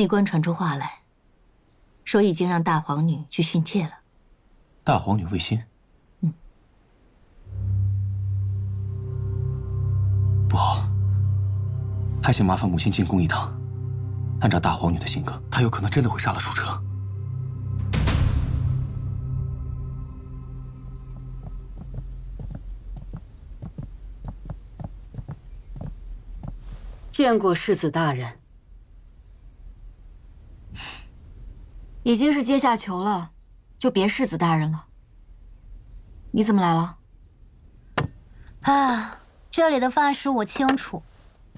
逆官传出话来，说已经让大皇女去训诫了。大皇女卫心？不好，还请麻烦母亲进宫一趟。按照大皇女的性格，她有可能真的会杀了舒城。见过世子大人。已经是阶下囚了，就别世子大人了。你怎么来了？啊，这里的饭食我清楚，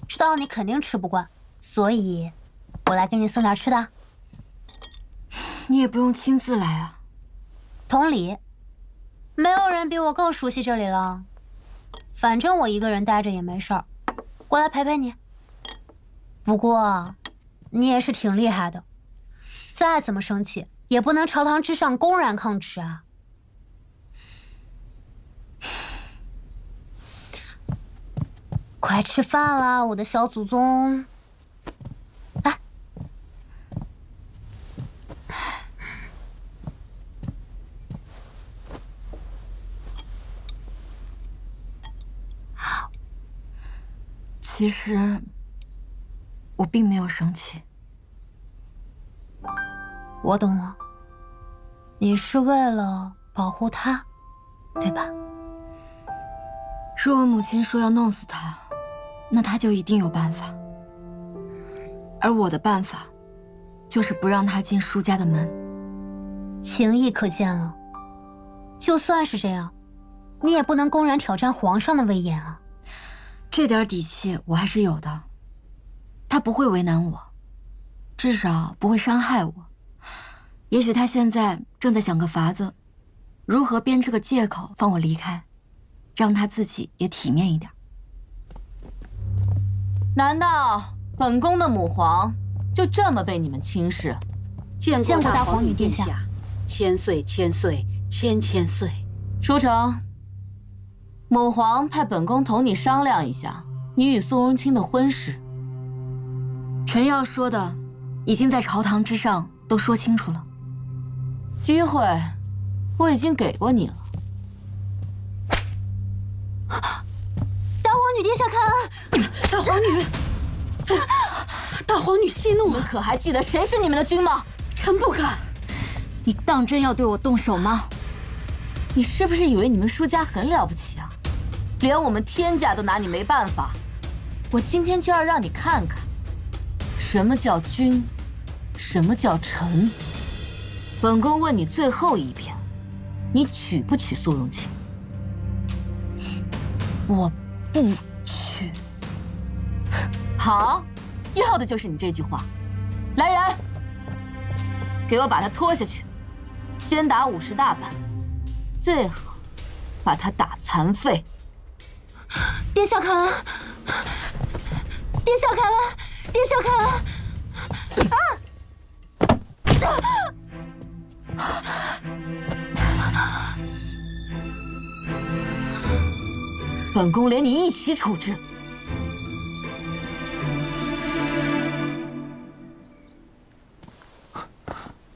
知道你肯定吃不惯，所以我来给你送点吃的。你也不用亲自来啊。同理，没有人比我更熟悉这里了。反正我一个人待着也没事儿，过来陪陪你。不过，你也是挺厉害的，再怎么生气也不能朝堂之上公然抗旨啊。快吃饭啦，我的小祖宗！来，其实我并没有生气。我懂了，你是为了保护他，对吧？若我母亲说要弄死他，那他就一定有办法。而我的办法，就是不让他进舒家的门。情意可见了。就算是这样，你也不能公然挑战皇上的威严啊。这点底气我还是有的。他不会为难我，至少不会伤害我。也许他现在正在想个法子，如何编织个借口放我离开，让他自己也体面一点。难道本宫的母皇就这么被你们轻视？见过大皇女殿下，千岁千岁千千岁。舒城，母皇派本宫同你商量一下你与苏荣清的婚事。臣要说的，已经在朝堂之上都说清楚了。机会，我已经给过你了。大皇女殿下开恩！大皇女，大皇女息怒你们可还记得谁是你们的君吗？臣不敢。你当真要对我动手吗？你是不是以为你们舒家很了不起啊？连我们天家都拿你没办法。我今天就要让你看看，什么叫君，什么叫臣。本宫问你最后一遍，你娶不娶苏荣清？我不娶。好，要的就是你这句话。来人，给我把他拖下去，先打50大板，最好把他打残废。殿下开恩！殿下开恩！殿下开恩！本宫连你一起处置。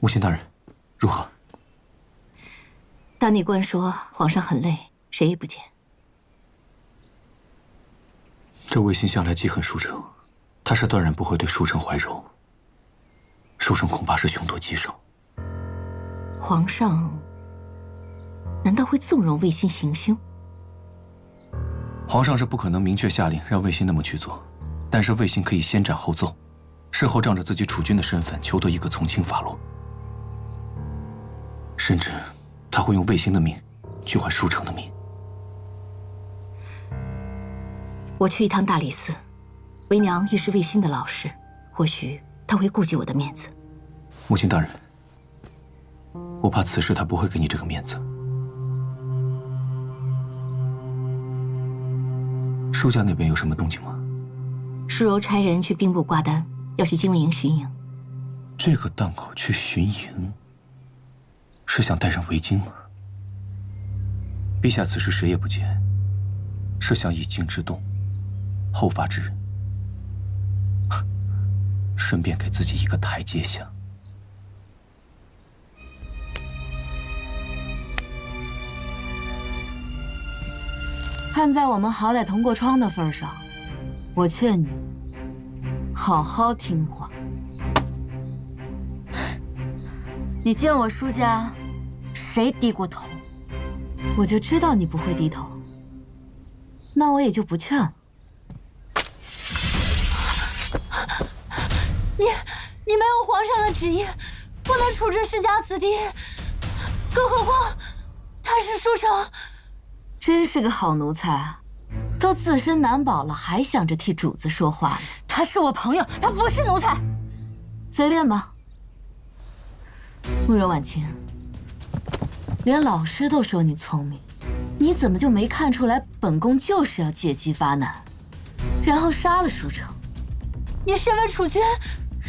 母亲大人，如何？大内官说皇上很累，谁也不见。这卫心向来记恨舒城，他是断然不会对舒城怀柔。舒城恐怕是凶多吉少。皇上难道会纵容卫心行凶？皇上是不可能明确下令让卫心那么去做，但是卫心可以先斩后奏，事后仗着自己储君的身份求得一个从轻发落。甚至他会用卫心的命去换舒城的命。我去一趟大理寺，为娘亦是卫心的老师，或许他会顾及我的面子。母亲大人，我怕此事他不会给你这个面子。舒家那边有什么动静吗？舒柔差人去兵部挂单，要去精卫营巡营。这个档口去巡营，是想带人围京吗？陛下此时谁也不见，是想以静制动，后发制人。顺便给自己一个台阶下。看在我们好歹同过窗的份上，我劝你好好听话。你见我舒家谁低过头？我就知道你不会低头，那我也就不劝了。你没有皇上的旨意，不能处置世家子弟，更何况他是舒城。真是个好奴才啊，都自身难保了，还想着替主子说话呢。他是我朋友，他不是奴才。随便吧。慕容婉清，连老师都说你聪明，你怎么就没看出来本宫就是要借机发难，然后杀了舒城？你身为储君，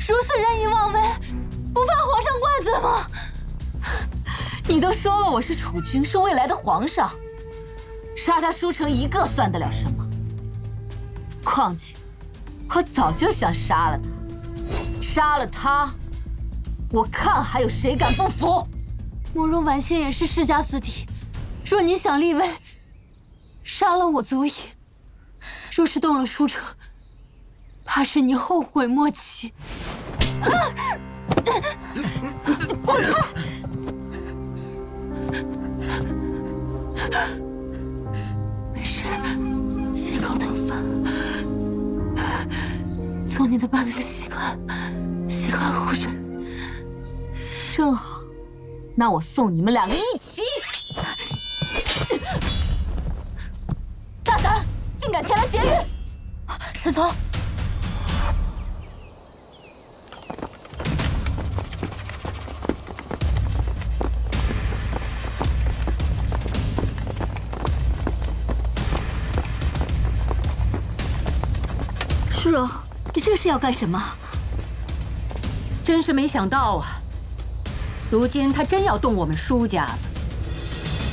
如此任意妄为，不怕皇上怪罪吗？你都说了我是储君，是未来的皇上，杀他舒城一个算得了什么？况且，我早就想杀了他，杀了他，我看还有谁敢不服？慕容婉清也是世家子弟，若你想立位，杀了我足矣。若是动了舒城，怕是你后悔莫及。滚开！没事，血口疼犯，做你的伴侣习惯护着。正好，那我送你们两个一起。大胆，竟敢前来劫狱！沈从，舒柔，你这是要干什么？真是没想到啊！如今他真要动我们舒家了，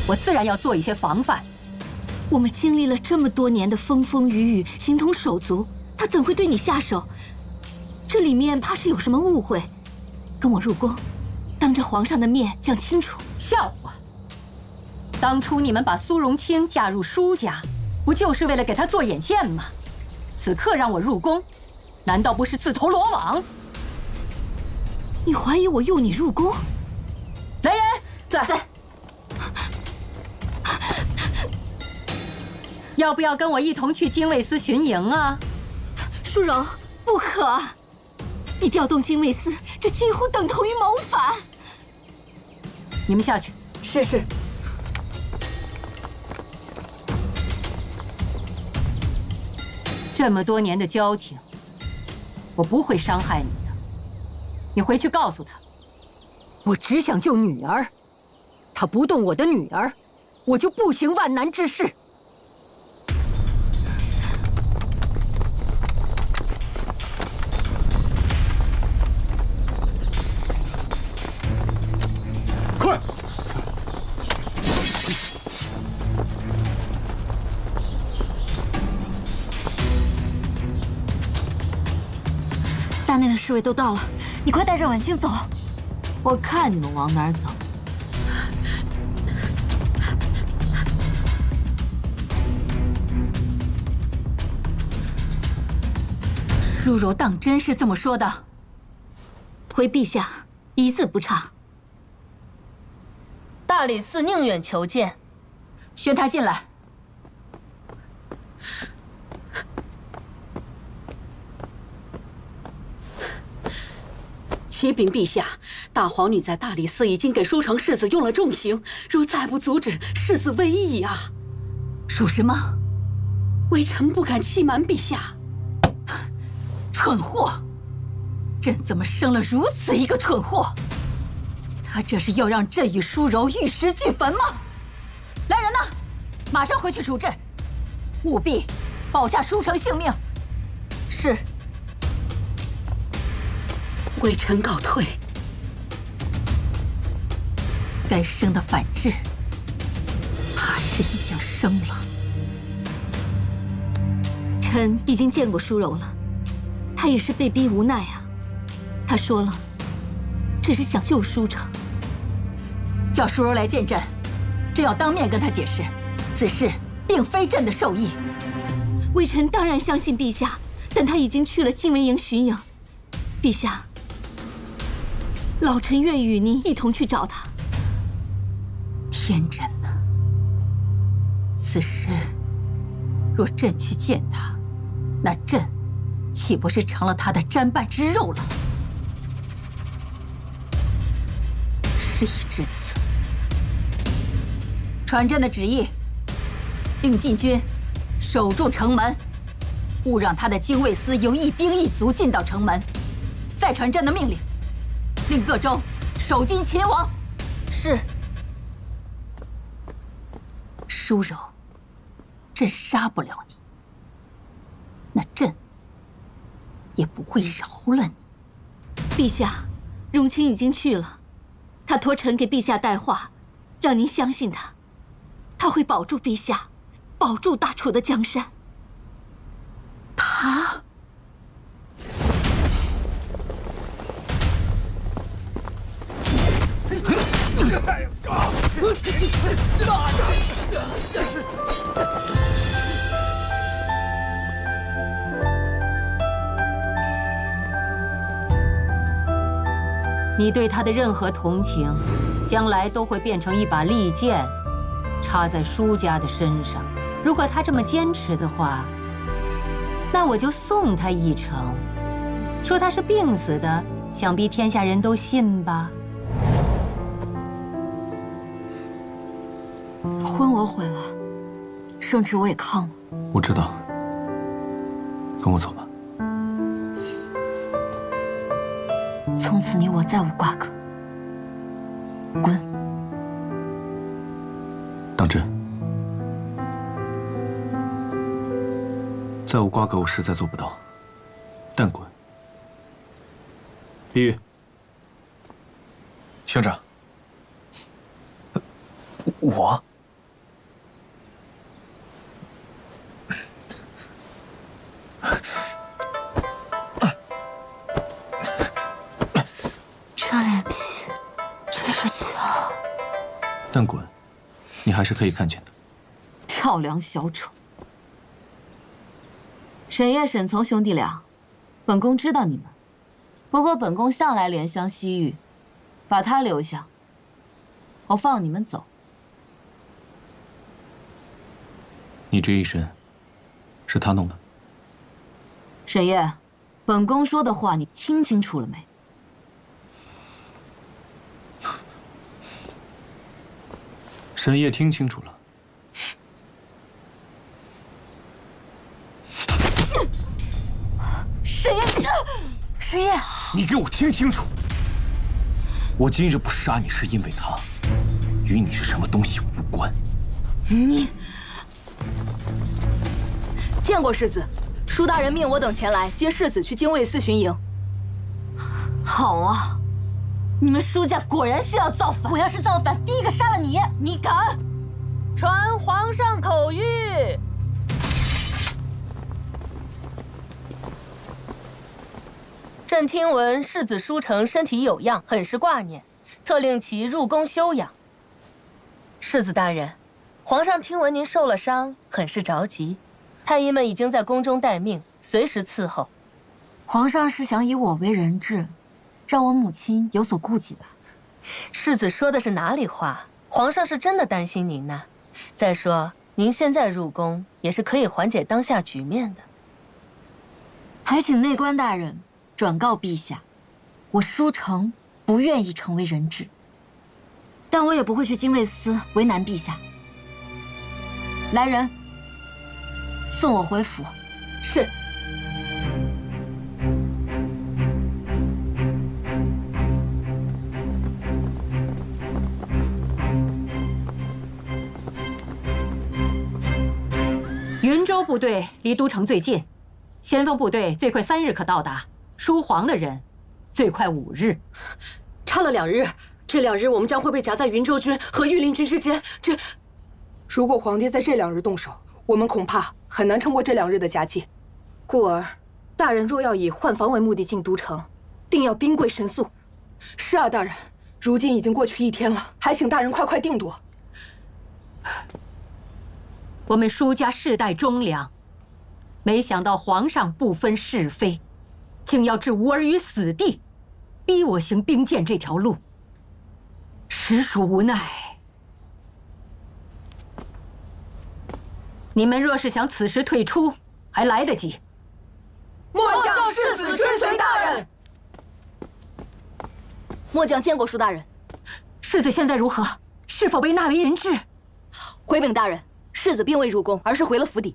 我自然要做一些防范。我们经历了这么多年的风风雨雨，形同手足，他怎会对你下手？这里面怕是有什么误会。跟我入宫，当着皇上的面讲清楚。笑话！当初你们把苏荣清嫁入舒家，不就是为了给他做眼线吗？此刻让我入宫，难道不是自投罗网？你怀疑我诱你入宫？来人，在。要不要跟我一同去精卫司巡营啊？舒柔，不可！你调动精卫司，这几乎等同于谋反。你们下去。是。这么多年的交情，我不会伤害你的。你回去告诉他，我只想救女儿，他不动我的女儿，我就不行万难之事。快！大内的侍卫都到了，你快带着婉清走。我看你们往哪儿走。舒柔当真是这么说的？回陛下，一字不差。大理寺宁远求见。宣他进来。启禀陛下，大皇女在大理寺已经给舒城世子用了重刑，若再不阻止，世子危矣啊！属实吗？微臣不敢欺瞒陛下。蠢货！朕怎么生了如此一个蠢货？他这是要让朕与舒柔玉石俱焚吗？来人呐，马上回去处置，务必保下舒城性命。是。微臣告退。该生的反制，怕是已经生了。臣已经见过舒柔了，她也是被逼无奈啊。他说了，只是想救舒城。叫淑柔来见朕，朕要当面跟他解释，此事并非朕的授意。微臣当然相信陛下，但他已经去了禁卫营巡营。陛下，老臣愿与您一同去找他。天真呐！此事若朕去见他，那朕岂不是成了他的砧板之肉了？事已至此，传朕的旨意，令禁军守住城门，勿让他的精卫司有一兵一卒进到城门。再传朕的命令，令各州守金秦王。是。舒柔，朕杀不了你，那朕也不会饶了你。陛下，荣卿已经去了，他托臣给陛下带话，让您相信他，他会保住陛下，保住大楚的江山。他。你对他的任何同情，将来都会变成一把利剑，插在舒家的身上。如果他这么坚持的话，那我就送他一程，说他是病死的，想必天下人都信吧。婚我毁了，圣旨我也抗了。我知道，跟我走吧。从此你我再无瓜葛。滚！当真？再无瓜葛，我实在做不到。但滚。碧玉，兄长，我。这脸皮真是小。但滚，你还是可以看见的。跳梁小丑。沈烨、沈从兄弟俩，本宫知道你们，不过本宫向来怜香惜玉，把他留下，我放你们走。你这一身，是他弄的？沈烨，本宫说的话你听清楚了没？沈烨听清楚了。沈烨，你给我听清楚！我今日不杀你，是因为他与你是什么东西无关。你见过世子，舒大人命我等前来接世子去精卫司巡营。好啊，你们舒家果然是要造反。我要是造反，第一个杀了你。你敢？传皇上口谕。朕听闻世子舒城身体有恙，很是挂念，特令其入宫休养。世子大人，皇上听闻您受了伤，很是着急，太医们已经在宫中待命，随时伺候。皇上是想以我为人质，让我母亲有所顾忌吧？世子说的是哪里话？皇上是真的担心您呐。再说，您现在入宫也是可以缓解当下局面的。还请内官大人转告陛下，我舒城不愿意成为人质，但我也不会去精卫司为难陛下。来人，送我回府。是。云州部队离都城最近，先锋部队最快3日可到达，疏黄的人最快5日。差了2日，这2日我们将会被夹在云州军和御林军之间。如果皇帝在这2日动手，我们恐怕很难撑过这2日的夹击。故而，大人若要以换防为目的进都城，定要兵贵神速。是啊，大人，如今已经过去1天了，还请大人快快定夺。我们舒家世代忠良，没想到皇上不分是非，竟要置吾儿于死地，逼我行兵谏这条路，实属无奈。你们若是想此时退出，还来得及。末将誓死追随大人。末将见过舒大人。世子现在如何？是否被纳为人质？回禀大人，世子并未入宫，而是回了府邸。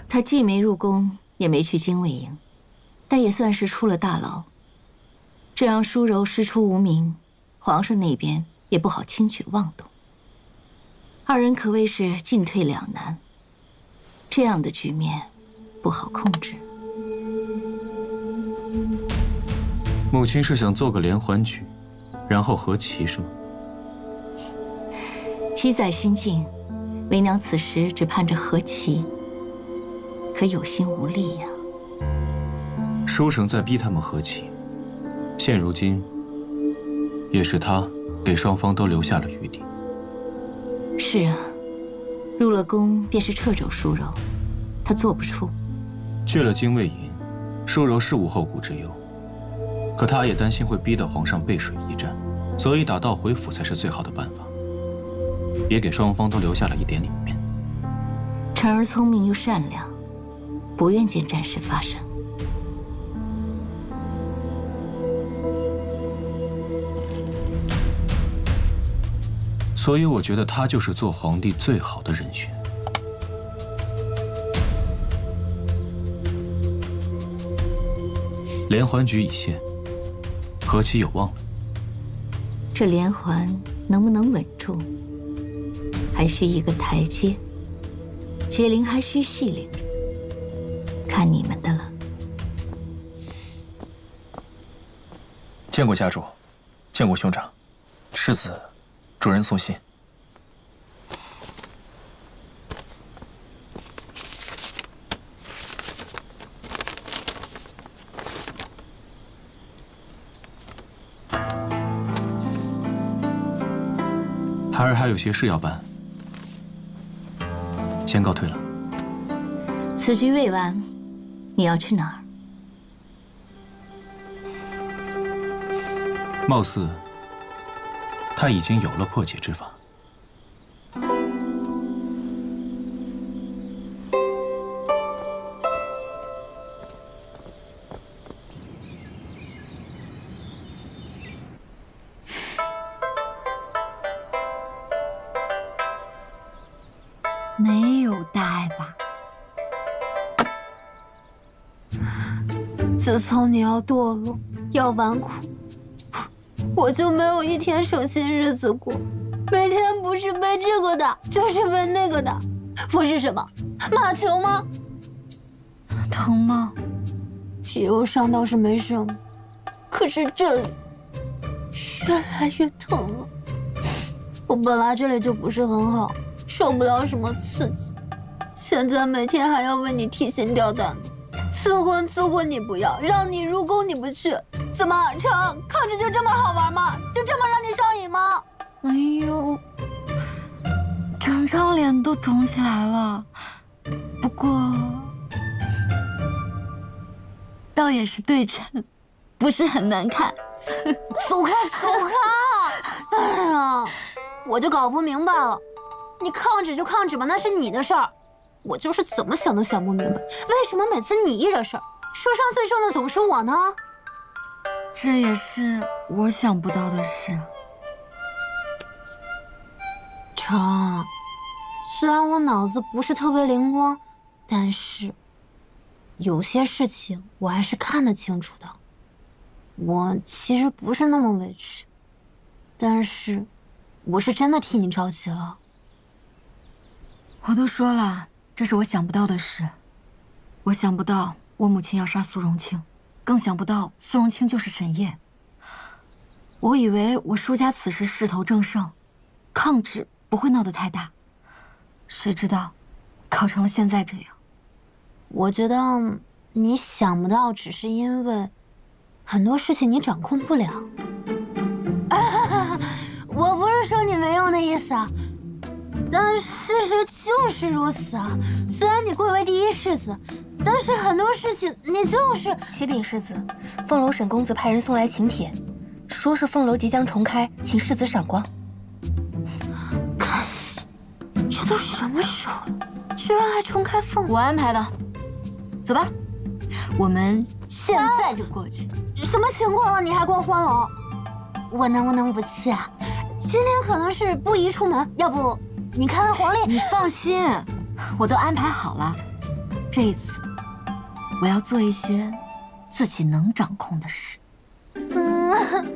他既没入宫，也没去精卫营，但也算是出了大牢。这让舒柔师出无名，皇上那边也不好轻举妄动。二人可谓是进退两难，这样的局面不好控制。母亲是想做个连环局，然后和棋是吗？妻在心境，为娘此时只盼着和棋，可有心无力呀。书城在逼他们和棋，现如今也是他给双方都留下了余地。是啊，入了宫便是掣肘舒柔，他做不出。去了精卫营，舒柔是无后顾之忧，可他也担心会逼得皇上背水一战，所以打道回府才是最好的办法，也给双方都留下了一点脸面。辰儿聪明又善良，不愿见战事发生。所以我觉得他就是做皇帝最好的人选。连环局已现，和棋有望了。这连环能不能稳住，还需一个台阶，解铃还需系铃，看你们的了。见过家主，见过兄长，世子主人送信。孩儿还有些事要办，先告退了。此局未完，你要去哪儿？貌似他已经有了破解之法。没有大碍吧？自从你要堕落，要纨绔，我就没有一天省心日子过，每天不是背这个的，就是背那个的。我是什么，马球吗？疼吗？皮肉伤倒是没什么，可是这里越来越疼了。我本来这里就不是很好，受不了什么刺激，现在每天还要为你提心吊胆的。赐婚你不要，让你入宫你不去，怎么成？抗旨就这么好玩吗？就这么让你上瘾吗？哎呦，整张脸都肿起来了。不过，倒也是对称，不是很难看。走开，走开！哎呀，我就搞不明白了，你抗旨就抗旨吧，那是你的事儿。我就是怎么想都想不明白，为什么每次你一惹事儿，受伤最重的总是我呢？这也是我想不到的事。成，虽然我脑子不是特别灵光，但是有些事情我还是看得清楚的。我其实不是那么委屈，但是我是真的替你着急了。我都说了，这是我想不到的事。我想不到我母亲要杀苏荣清，更想不到苏荣清就是沈烨。我以为我舒家此时势头正盛，抗旨不会闹得太大，谁知道搞成了现在这样。我觉得你想不到，只是因为很多事情你掌控不了。我不是说你没用的意思啊，但事实就是如此啊。虽然你贵为第一世子，但是很多事情你就是……启禀世子，凤楼沈公子派人送来请帖，说是凤楼即将重开，请世子赏光。可惜，这都什么时候了，居然还重开凤楼？我安排的，走吧，我们现在就过去。什么情况了？你还逛欢楼？我能不能不去啊？今天可能是不宜出门，要不你看看黄历。你放心，我都安排好了。这一次，我要做一些自己能掌控的事。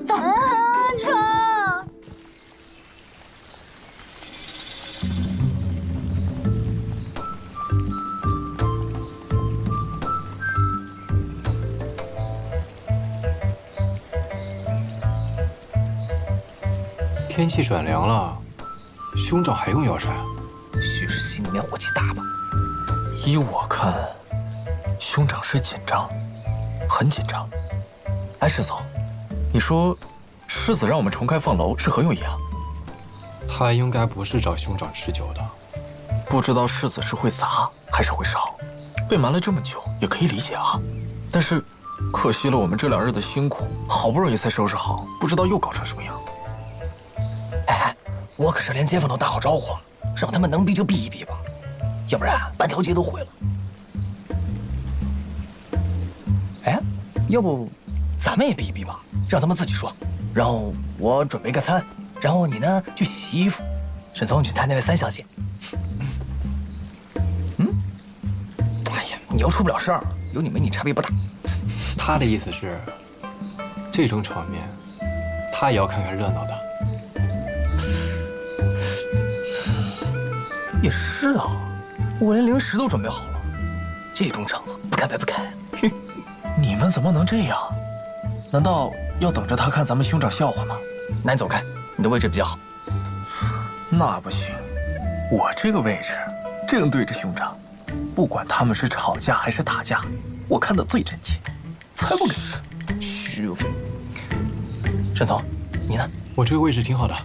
走。成。天气转凉了，兄长还用药膳？许是心里面火气大吧？依我看，兄长是紧张，很紧张。哎，世总，你说世子让我们重开凤楼是何用意啊？他应该不是找兄长吃酒的。不知道世子是会砸还是会烧，被瞒了这么久也可以理解啊。但是，可惜了我们这2日的辛苦，好不容易才收拾好，不知道又搞成什么样。哎，我可是连街坊都打好招呼了，让他们能避就避一避吧，要不然半条街都毁了。哎，要不咱们也避一避吧，让他们自己说，然后我准备个餐，然后你呢去洗衣服，沈总去谈那位3小姐。哎呀，你又出不了事儿，有你没你差别不大。他的意思是，这种场面，他也要看看热闹的。也是啊，我连零食都准备好了，这种场合不开白不开。你们怎么能这样？难道要等着他看咱们兄长笑话吗？那你走开，你的位置比较好。那不行，我这个位置正对着兄长，不管他们是吵架还是打架，我看得最真切，才不给。虚伪。沈总，你呢？我这个位置挺好的。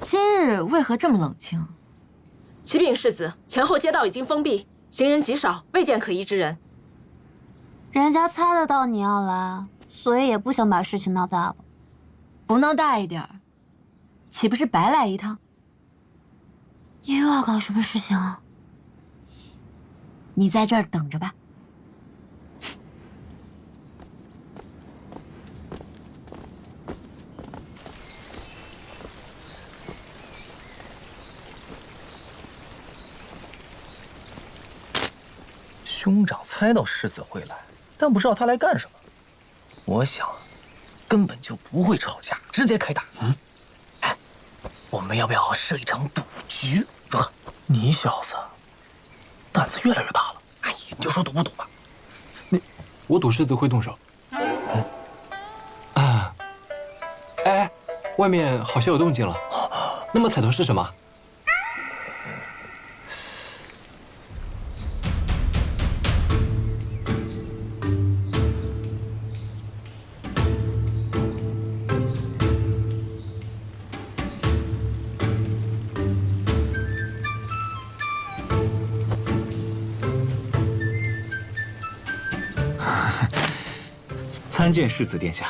今日为何这么冷清？启禀世子，前后街道已经封闭，行人极少，未见可疑之人。人家猜得到你要来，所以也不想把事情闹大吧。不闹大一点，岂不是白来一趟？你又要搞什么事情啊？你在这儿等着吧。兄长猜到世子会来，但不知道他来干什么。我想，根本就不会吵架，直接开打。哎，我们要不要设一场赌局？如何？你小子胆子越来越大了。哎，你就说赌不赌吧。我赌世子会动手。哎，外面好像有动静了。那么彩头是什么？参见世子殿下。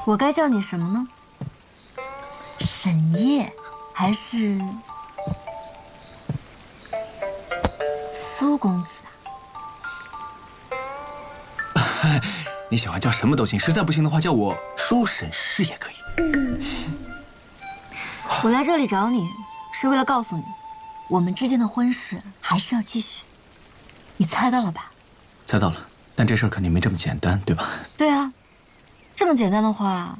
我该叫你什么呢？沈烨，还是苏公子啊？你喜欢叫什么都行，实在不行的话叫我舒审视也可以。我来这里找你，是为了告诉你，我们之间的婚事还是要继续。你猜到了吧？猜到了，但这事儿肯定没这么简单，对吧？对啊，这么简单的话，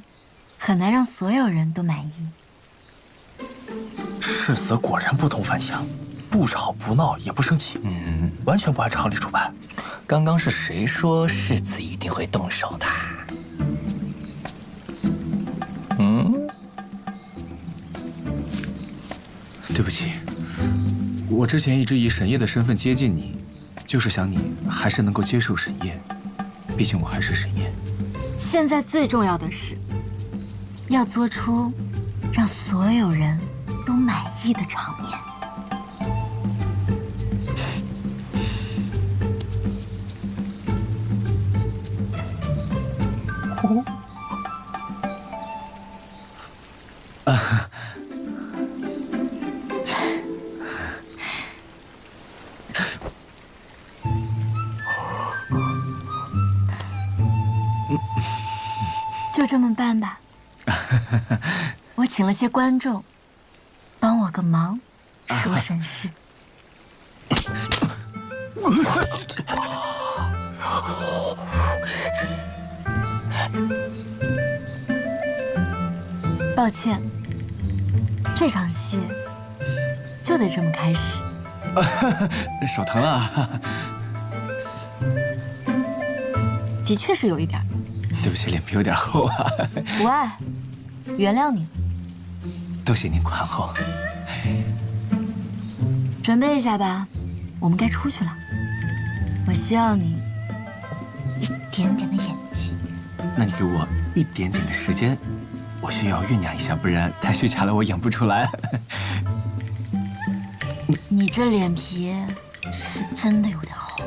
很难让所有人都满意。世子果然不同凡响，不吵不闹也不生气，完全不按常理出牌。刚刚是谁说世子一定会动手的？对不起，我之前一直以沈烨的身份接近你，就是想你还是能够接受沈烨，毕竟我还是沈烨。现在最重要的是，要做出让所有人都满意的场面。就这么办吧。我请了些观众，帮我个忙，舒审视。抱歉，这场戏就得这么开始。手疼啊！的确是有一点。对不起，脸皮有点厚啊。不爱，原谅你了。多谢您宽厚。准备一下吧，我们该出去了。我需要你一点点的演技。那你给我一点点的时间，我需要酝酿一下，不然太虚假了，我演不出来。你这脸皮是真的有点厚。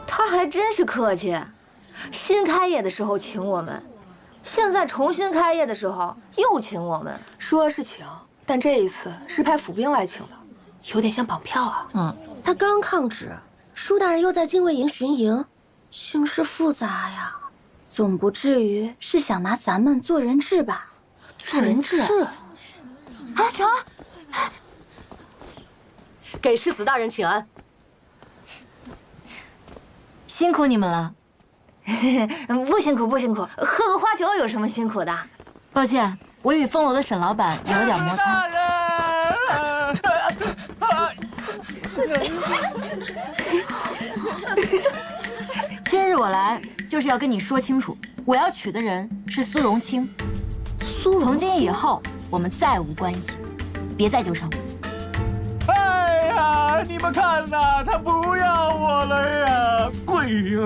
他还真是客气，新开业的时候请我们，现在重新开业的时候又请我们。说是请，但这一次是派府兵来请的，有点像绑票啊。他刚抗旨，舒大人又在禁卫营巡营，形势复杂呀。总不至于是想拿咱们做人质吧？做人质？阿成，给世子大人请安。辛苦你们了。不辛苦不辛苦，喝个花酒有什么辛苦的？抱歉，我与凤楼的沈老板有了点摩擦。今日我来就是要跟你说清楚，我要娶的人是苏荣清。从今以后我们再无关系，别再纠缠我。哎呀，你们看呐，他不要我了呀！贵呀！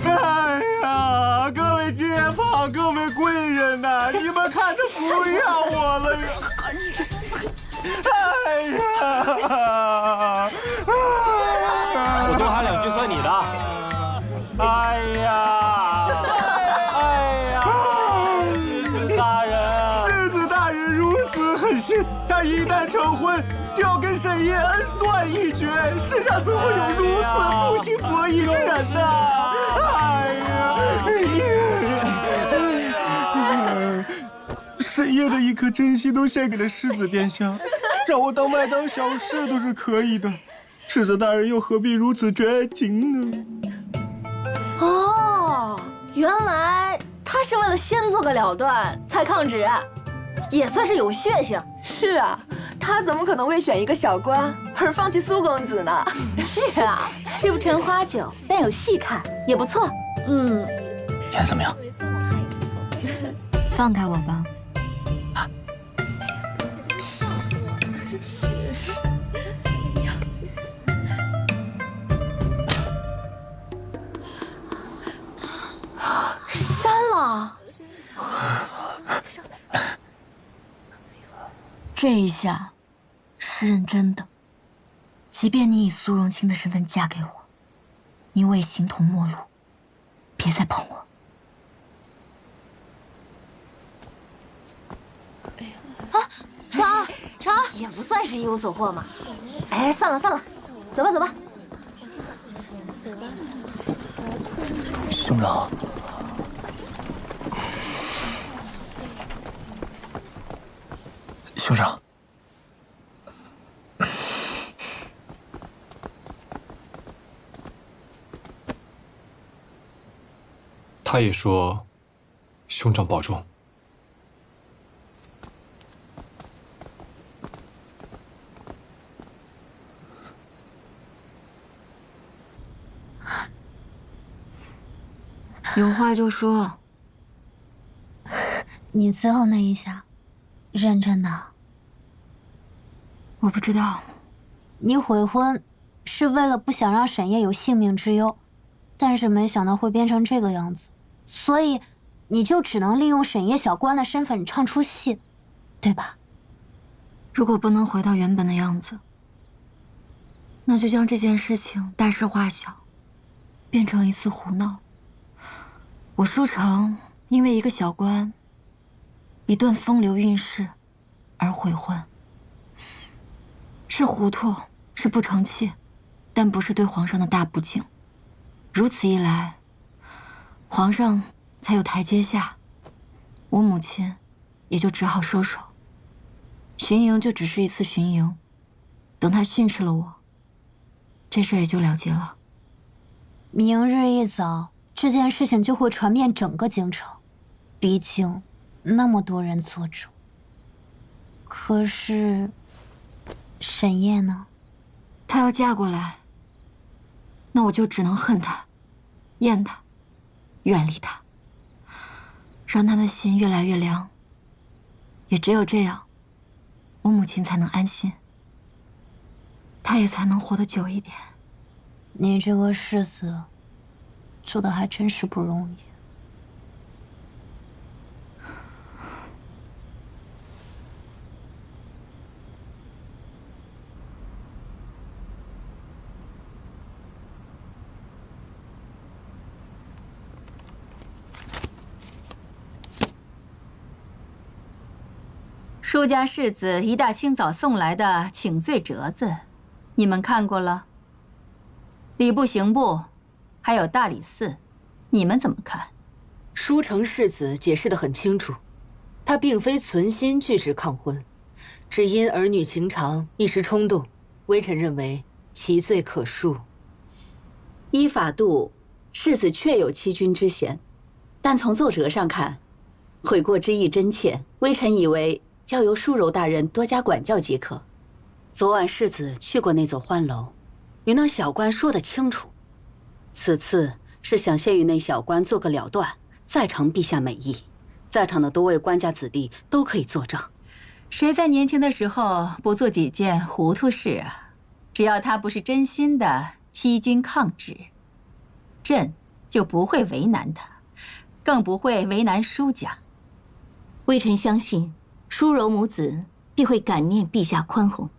哎呀，各位街坊，各位贵人呐，你们看他不要我了呀！哎呀！我多喊两句算你的。哎呀！哎呀！世子大人，世子大人如此狠心，他一旦成婚，就要跟沈烨恩断义绝。世上怎会有如此负心薄义之人呢？哎呀！沈烨的一颗真心都献给了世子殿下，让我当麦当小事都是可以的。世子大人又何必如此绝情呢？哦，原来他是为了先做个了断才抗旨，也算是有血性。是啊，他怎么可能为选一个小官而放弃苏公子呢？是啊，吃不成花酒，但有戏看，也不错。演怎么样？放开我吧。删了。这一下是认真的。即便你以苏荣清的身份嫁给我，你我也形同陌路，别再碰我。也不算是一无所获嘛。哎，算了算了，走吧走吧。兄长，兄长，他也说，兄长保重。有话就说。你最后那一下，认真的？我不知道。你悔婚是为了不想让沈烨有性命之忧，但是没想到会变成这个样子，所以你就只能利用沈烨小官的身份唱出戏，对吧？如果不能回到原本的样子，那就将这件事情大事化小，变成一次胡闹。我舒城因为一个小官，一段风流韵事而悔婚，是糊涂，是不成器，但不是对皇上的大不敬。如此一来，皇上才有台阶下，我母亲也就只好收手。巡营就只是一次巡营，等他训斥了我，这事也就了结了。明日一早，这件事情就会传遍整个京城，毕竟那么多人做主。可是沈烨呢？她要嫁过来，那我就只能恨她，厌她，远离她，让她的心越来越凉。也只有这样，我母亲才能安心，她也才能活得久一点。你这个世子做的还真是不容易。舒家世子一大清早送来的请罪折子，你们看过了？礼部、刑部，还有大理寺，你们怎么看？舒城世子解释得很清楚，他并非存心拒止抗婚，只因儿女情长，一时冲动。微臣认为其罪可恕。依法度，世子确有欺君之嫌，但从奏折上看，悔过之意真切。微臣以为交由舒柔大人多加管教即可。昨晚世子去过那座欢楼，与那小官说得清楚。此次是想先与那小官做个了断，再承陛下美意。在场的多位官家子弟都可以作证。谁在年轻的时候不做几件糊涂事啊？只要他不是真心的欺君抗旨，朕就不会为难他，更不会为难舒家。微臣相信舒柔母子必会感念陛下宽宏。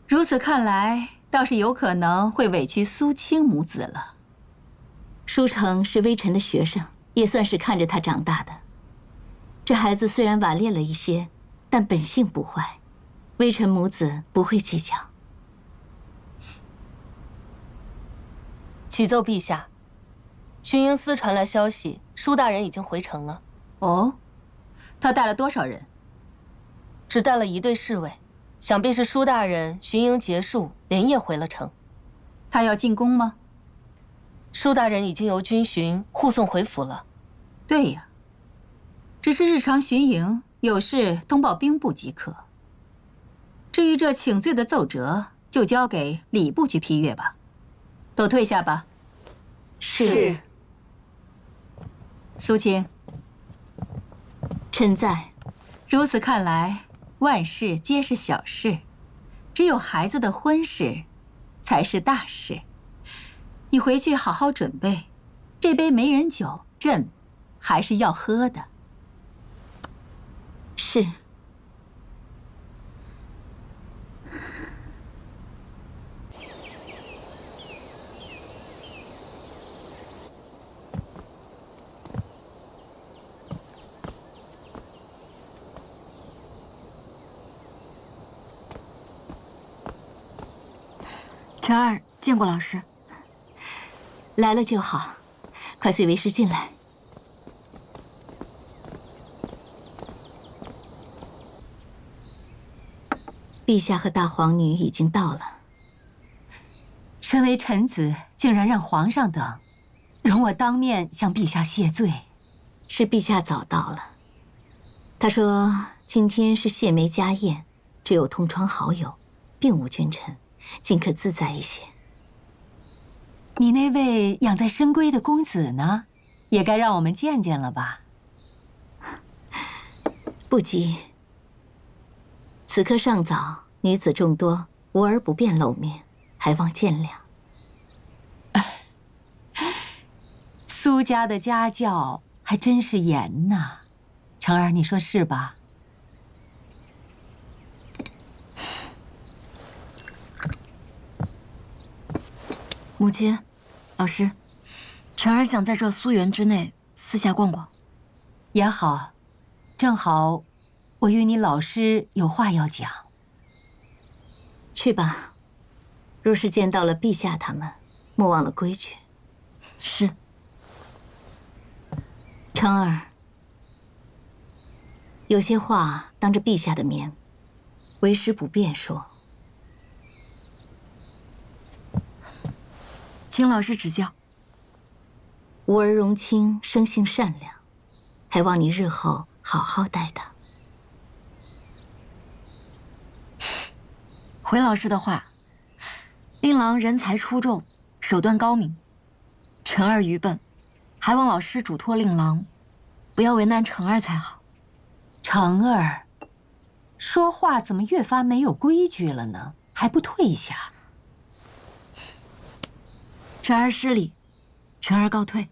如此看来，倒是有可能会委屈苏青母子了。舒城是微臣的学生，也算是看着他长大的。这孩子虽然顽劣了一些，但本性不坏，微臣母子不会计较。启奏陛下，巡营司传来消息，舒大人已经回城了。哦，他带了多少人？只带了一队侍卫，想必是舒大人巡营结束，连夜回了城。他要进宫吗？舒大人已经由军巡护送回府了。对呀，只是日常巡营，有事通报兵部即可。至于这请罪的奏折，就交给礼部去批阅吧。都退下吧。是。苏青，臣在。如此看来，万事皆是小事，只有孩子的婚事才是大事。你回去好好准备，这杯媒人酒，朕还是要喝的。是。晨儿见过老师，来了就好，快随为师进来。陛下和大皇女已经到了。身为臣子，竟然让皇上等，容我当面向陛下谢罪。是陛下早到了，他说今天是谢梅家宴，只有同窗好友，并无君臣，尽可自在一些。你那位养在深闺的公子呢，也该让我们见见了吧？不急，此刻尚早，女子众多，吾儿不便露面，还望见谅。苏家的家教还真是严呐，成儿，你说是吧？母亲，老师，晨儿想在这苏园之内私下逛逛。也好，正好我与你老师有话要讲。去吧，若是见到了陛下他们，莫忘了规矩。是。成儿，有些话当着陛下的面，为师不便说。请老师指教。吾儿荣清生性善良，还望你日后好好待他。回老师的话，令郎人才出众，手段高明，晨儿愚笨，还望老师嘱托令郎，不要为难晨儿才好。成儿，说话怎么越发没有规矩了呢？还不退下？晨儿失礼，晨儿告退。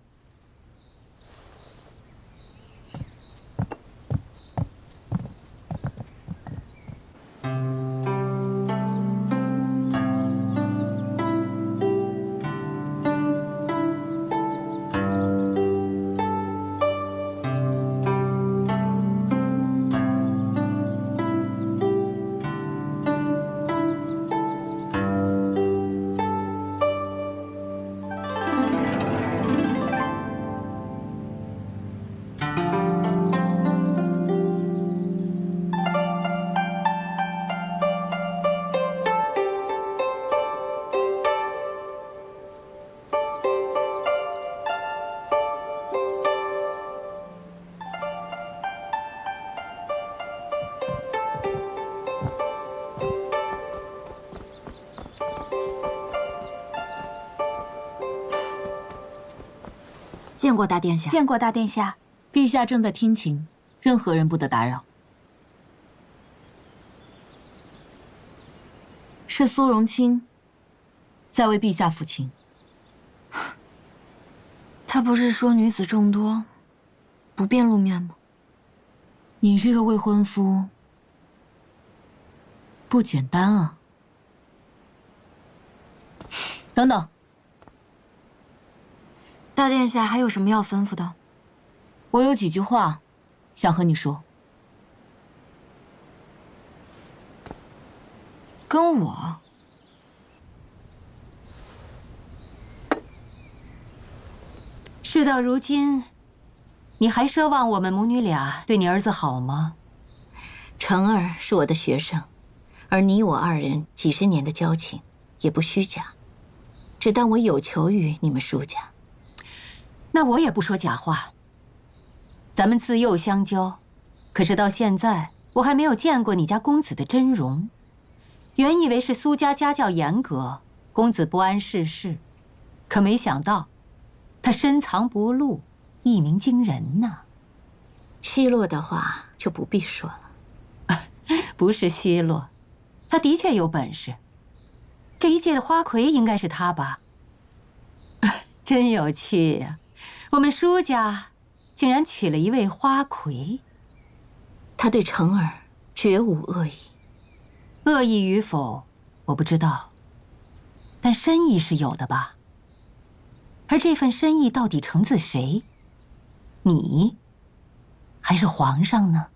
见过大殿下。见过大殿下。陛下正在听琴，任何人不得打扰。是苏荣清在为陛下抚琴。他不是说女子众多，不便露面吗？你这个未婚夫不简单啊！等等。大殿下还有什么要吩咐的？我有几句话想和你说。跟我？事到如今，你还奢望我们母女俩对你儿子好吗？成儿是我的学生，而你我二人几十年的交情，也不虚假，只当我有求于你们舒家。那我也不说假话。咱们自幼相交，可是到现在我还没有见过你家公子的真容。原以为是苏家家教严格，公子不谙世事，可没想到他深藏不露，一鸣惊人呐。奚落的话就不必说了。不是奚落，他的确有本事。这一届的花魁应该是他吧？真有趣呀！我们舒家竟然娶了一位花魁。他对成儿绝无恶意。恶意与否，我不知道，但深意是有的吧？而这份深意到底承自谁？你，还是皇上呢？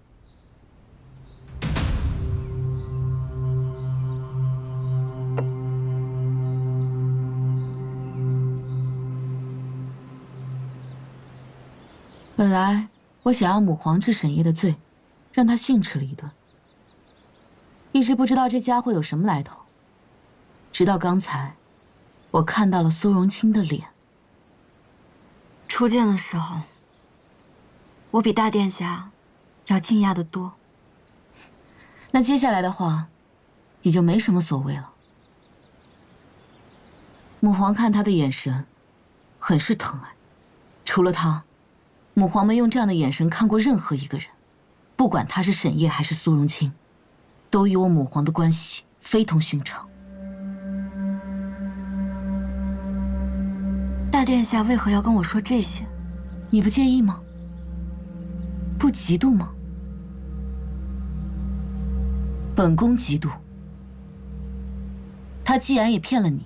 本来我想要母皇治沈烨的罪，让他训斥了一顿。一直不知道这家伙有什么来头，直到刚才，我看到了苏荣清的脸。初见的时候，我比大殿下要惊讶得多。那接下来的话，也就没什么所谓了。母皇看他的眼神，很是疼爱。除了他，母皇没用这样的眼神看过任何一个人，不管他是沈烨还是苏荣清，都与我母皇的关系非同寻常。大殿下为何要跟我说这些？你不介意吗？不嫉妒吗？本宫嫉妒。他既然也骗了你，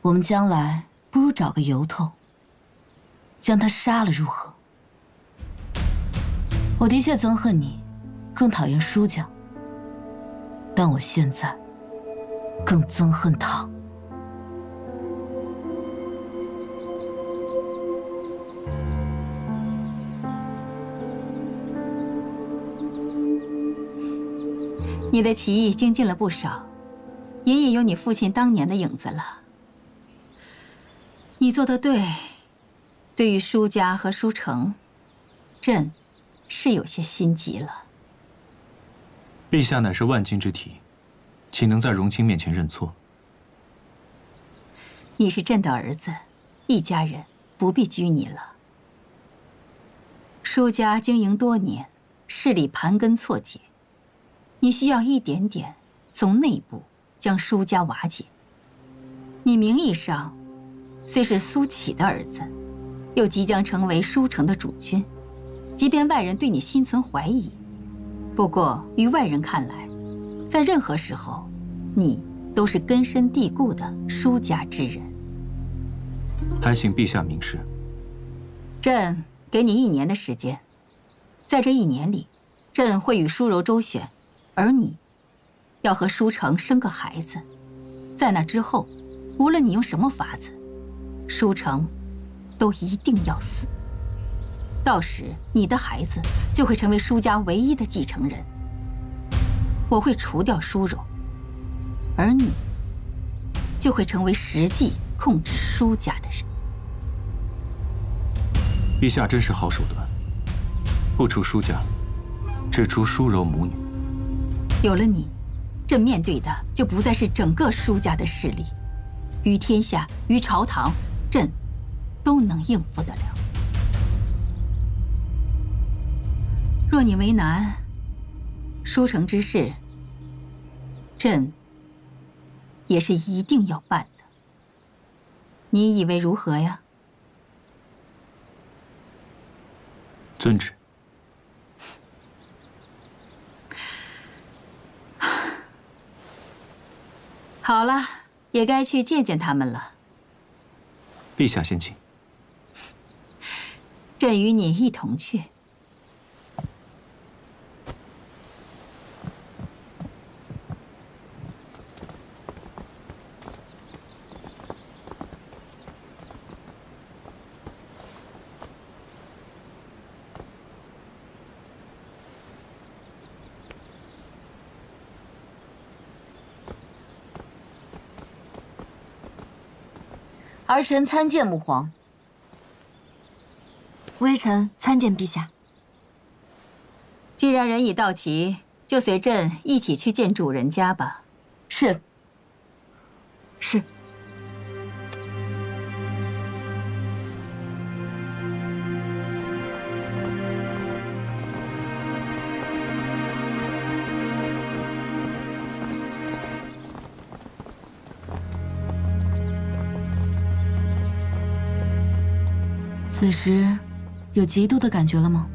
我们将来不如找个由头，将他杀了如何？我的确憎恨你，更讨厌舒家，但我现在更憎恨他。你的棋艺精进了不少，隐隐有你父亲当年的影子了。你做得对，对于舒家和舒城，朕是有些心急了。陛下乃是万金之体，岂能在荣清面前认错？你是朕的儿子，一家人不必拘泥了。舒家经营多年，势力盘根错节。你需要一点点从内部将舒家瓦解。你名义上虽是苏启的儿子，又即将成为舒城的主君，即便外人对你心存怀疑，不过于外人看来，在任何时候，你都是根深蒂固的舒家之人。还请陛下明示。朕给你1年的时间，在这1年里，朕会与舒柔周旋。而你，要和舒城生个孩子，在那之后，无论你用什么法子，舒城都一定要死。到时，你的孩子就会成为舒家唯一的继承人。我会除掉舒柔，而你就会成为实际控制舒家的人。陛下真是好手段，不除舒家，只除舒柔母女。有了你，朕面对的就不再是整个舒家的势力，于天下，于朝堂，朕都能应付得了。若你为难，舒城之事，朕也是一定要办的。你以为如何呀？遵旨。好了，也该去见见他们了。陛下先请。朕与你一同去。儿臣参见母皇。微臣参见陛下。既然人已到齐，就随朕一起去见主人家吧。是。是。此时，有嫉妒的感觉了吗？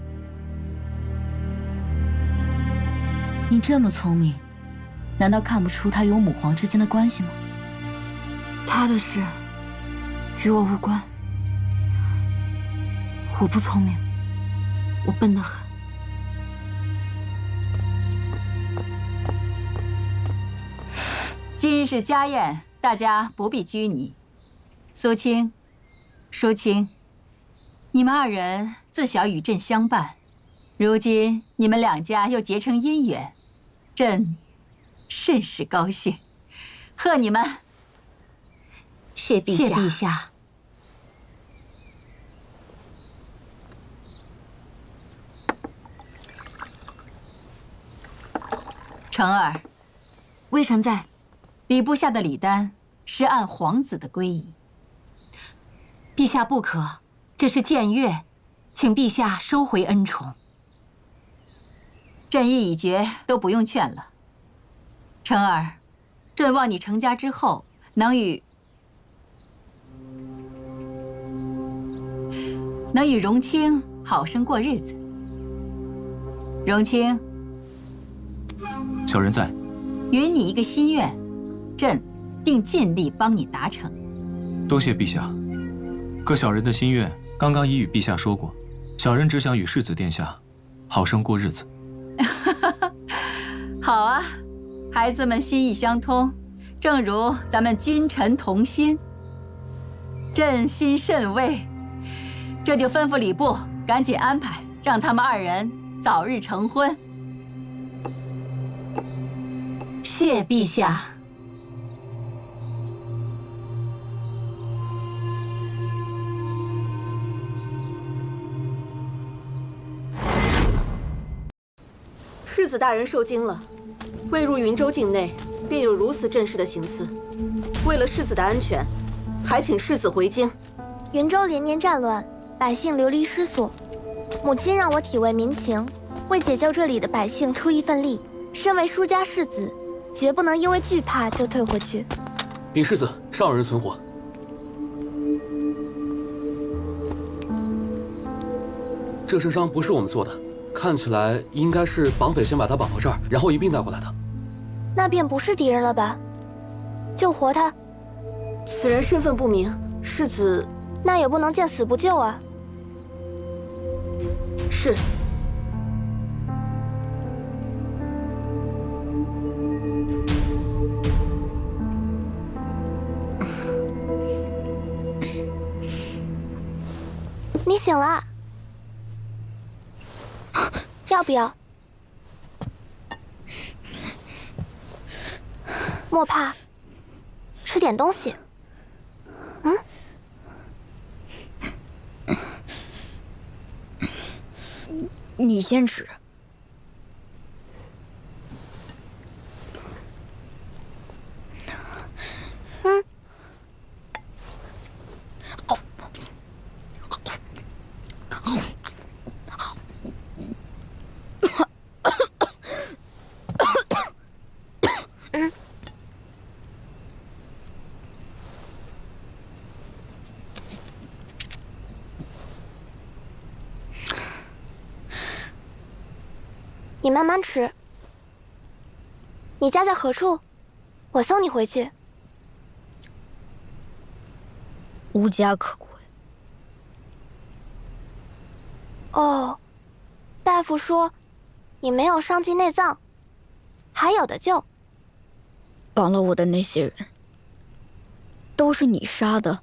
你这么聪明，难道看不出他与我母皇之间的关系吗？他的事与我无关。我不聪明，我笨得很。今日是家宴，大家不必拘泥。苏青、舒青，你们2人自小与朕相伴，如今你们两家又结成姻缘，朕甚是高兴，贺你们！谢陛下。谢陛下。成儿，微臣在。礼部下的礼单是按皇子的规仪，陛下不可，这是僭越，请陛下收回恩宠。朕意已决，都不用劝了。成儿，朕望你成家之后能与荣卿好生过日子。荣卿，小人在。允你一个心愿，朕定尽力帮你达成。多谢陛下。可小人的心愿刚刚已与陛下说过，小人只想与世子殿下好生过日子。好啊，孩子们心意相通，正如咱们君臣同心，朕心甚慰。这就吩咐礼部赶紧安排，让他们二人早日成婚。谢陛下。世子大人受惊了，未入云州境内，便有如此阵势的行刺。为了世子的安全，还请世子回京。云州连年战乱，百姓流离失所，母亲让我体味民情，为解救这里的百姓出一份力。身为舒家世子，绝不能因为惧怕就退回去。禀世子，上有人存活。这身伤不是我们做的，看起来应该是绑匪先把他绑到这儿，然后一并带过来的。那便不是敌人了吧？救活他。此人身份不明，世子……那也不能见死不救啊。是。你醒了，要不要？莫怕，吃点东西。你先吃。你慢慢吃。你家在何处？我送你回去。无家可归。哦，大夫说你没有伤及内脏，还有的救。绑了我的那些人，都是你杀的。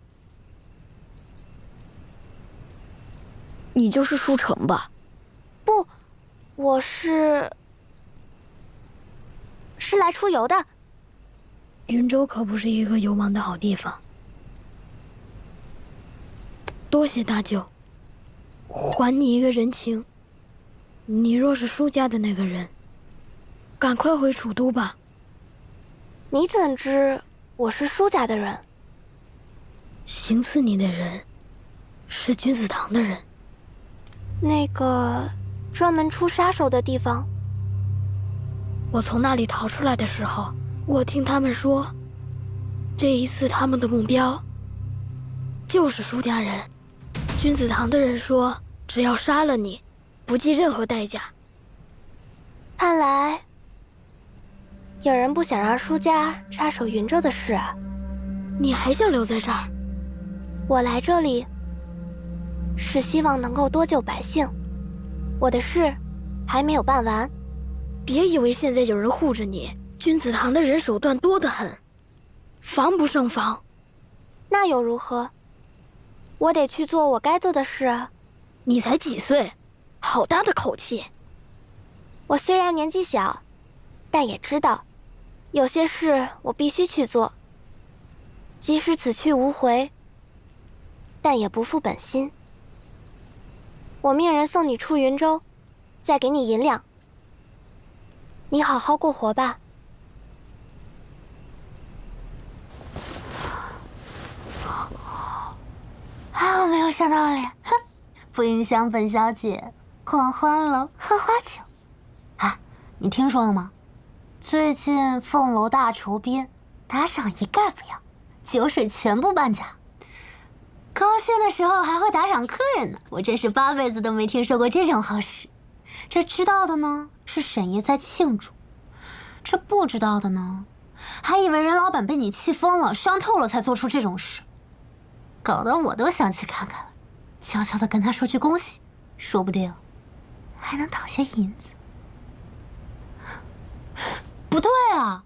你就是舒城吧？不，我是来出游的。云州可不是一个游玩的好地方。多谢大舅，还你一个人情。你若是舒家的那个人，赶快回楚都吧。你怎知我是舒家的人？行刺你的人是君子堂的人。那个专门出杀手的地方。我从那里逃出来的时候，我听他们说，这一次他们的目标就是舒家人。君子堂的人说，只要杀了你，不计任何代价。看来有人不想让舒家插手云州的事啊。你还想留在这儿？我来这里是希望能够多救百姓，我的事还没有办完。别以为现在有人护着你，君子堂的人手段多得很，防不胜防。那又如何？我得去做我该做的事啊。你才几岁，好大的口气！我虽然年纪小，但也知道，有些事我必须去做。即使此去无回，但也不负本心。我命人送你出云州，再给你银两。你好好过活吧。还好没有伤到脸，哼，不影响本小姐狂欢楼喝花酒。哎，你听说了吗？最近凤楼大酬宾，打赏一概不要，酒水全部半价。高兴的时候还会打赏客人呢，我真是8辈子都没听说过这种好事。这知道的呢，是沈爷在庆祝；这不知道的呢，还以为任老板被你气疯了、伤透了才做出这种事。搞得我都想去看看了，悄悄地跟他说句恭喜，说不定还能讨些银子。不对啊，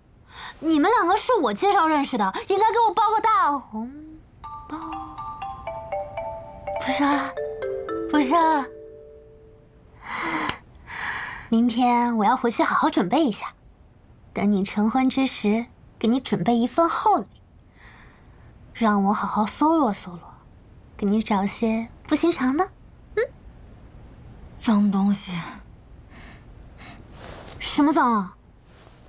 你们2个是我介绍认识的，应该给我包个大红包。不是，明天我要回去好好准备一下，等你成婚之时，给你准备一份厚礼。让我好好搜罗搜罗，给你找些不寻常的。脏东西。什么脏啊？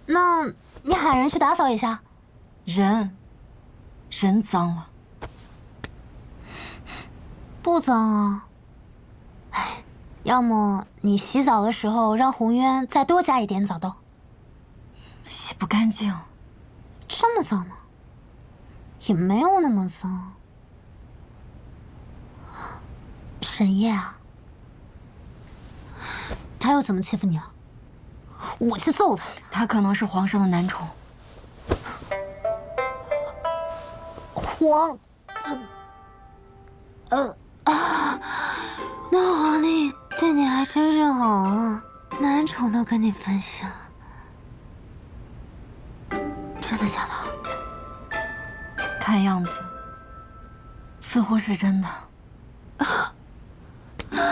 那你喊人去打扫一下。人脏了。不脏啊。哎，要么你洗澡的时候让红渊再多加一点澡豆。洗不干净。这么脏吗？也没有那么脏。沈夜啊，他又怎么欺负你了？我去揍他！他可能是皇上的男宠。那皇帝对你还真是好啊，男宠都跟你分享。真的假的？看样子，似乎是真的。我们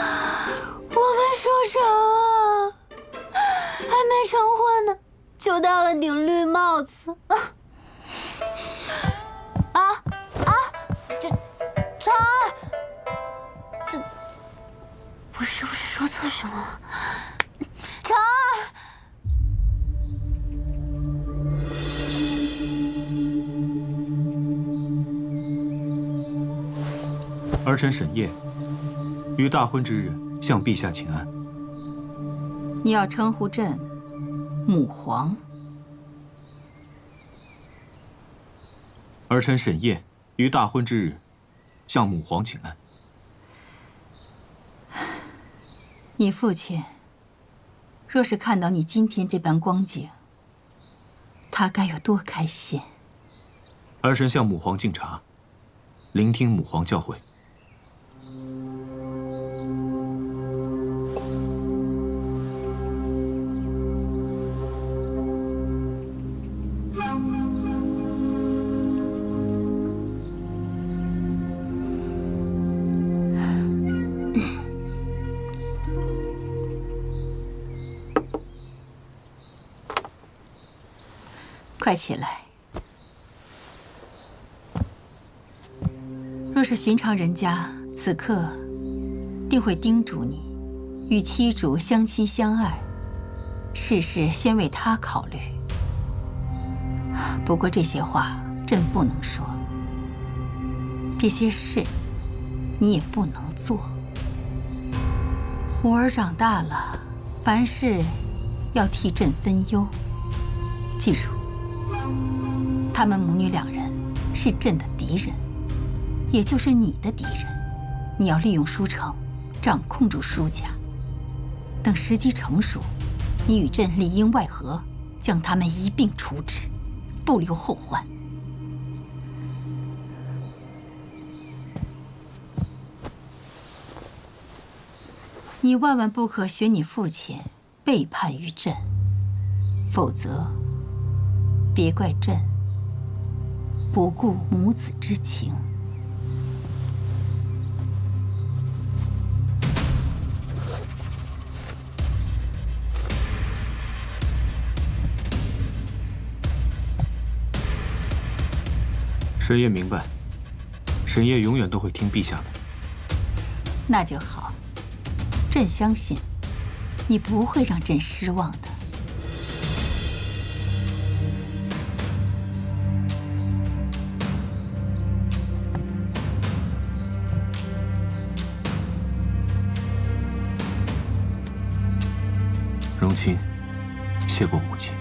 收场啊，还没成婚呢，就戴了顶绿帽子。这儿，我是不是说错什么了？长儿。儿臣沈夜，于大婚之日向陛下请安。你要称呼朕母皇。儿臣沈夜于大婚之日向母皇请安。你父亲若是看到你今天这般光景，他该有多开心。儿臣向母皇敬茶，聆听母皇教诲。快起来！若是寻常人家，此刻定会叮嘱你，与妻主相亲相爱，事事先为他考虑。不过这些话朕不能说，这些事你也不能做。母儿长大了，凡事要替朕分忧。记住，他们母女2人是朕的敌人，也就是你的敌人。你要利用舒城，掌控住舒家。等时机成熟，你与朕里应外合，将他们一并处置，不留后患。你万万不可学你父亲背叛于朕，否则别怪朕不顾母子之情。沈烨明白，沈烨永远都会听陛下的。那就好，朕相信你不会让朕失望的。荣亲，谢过母亲。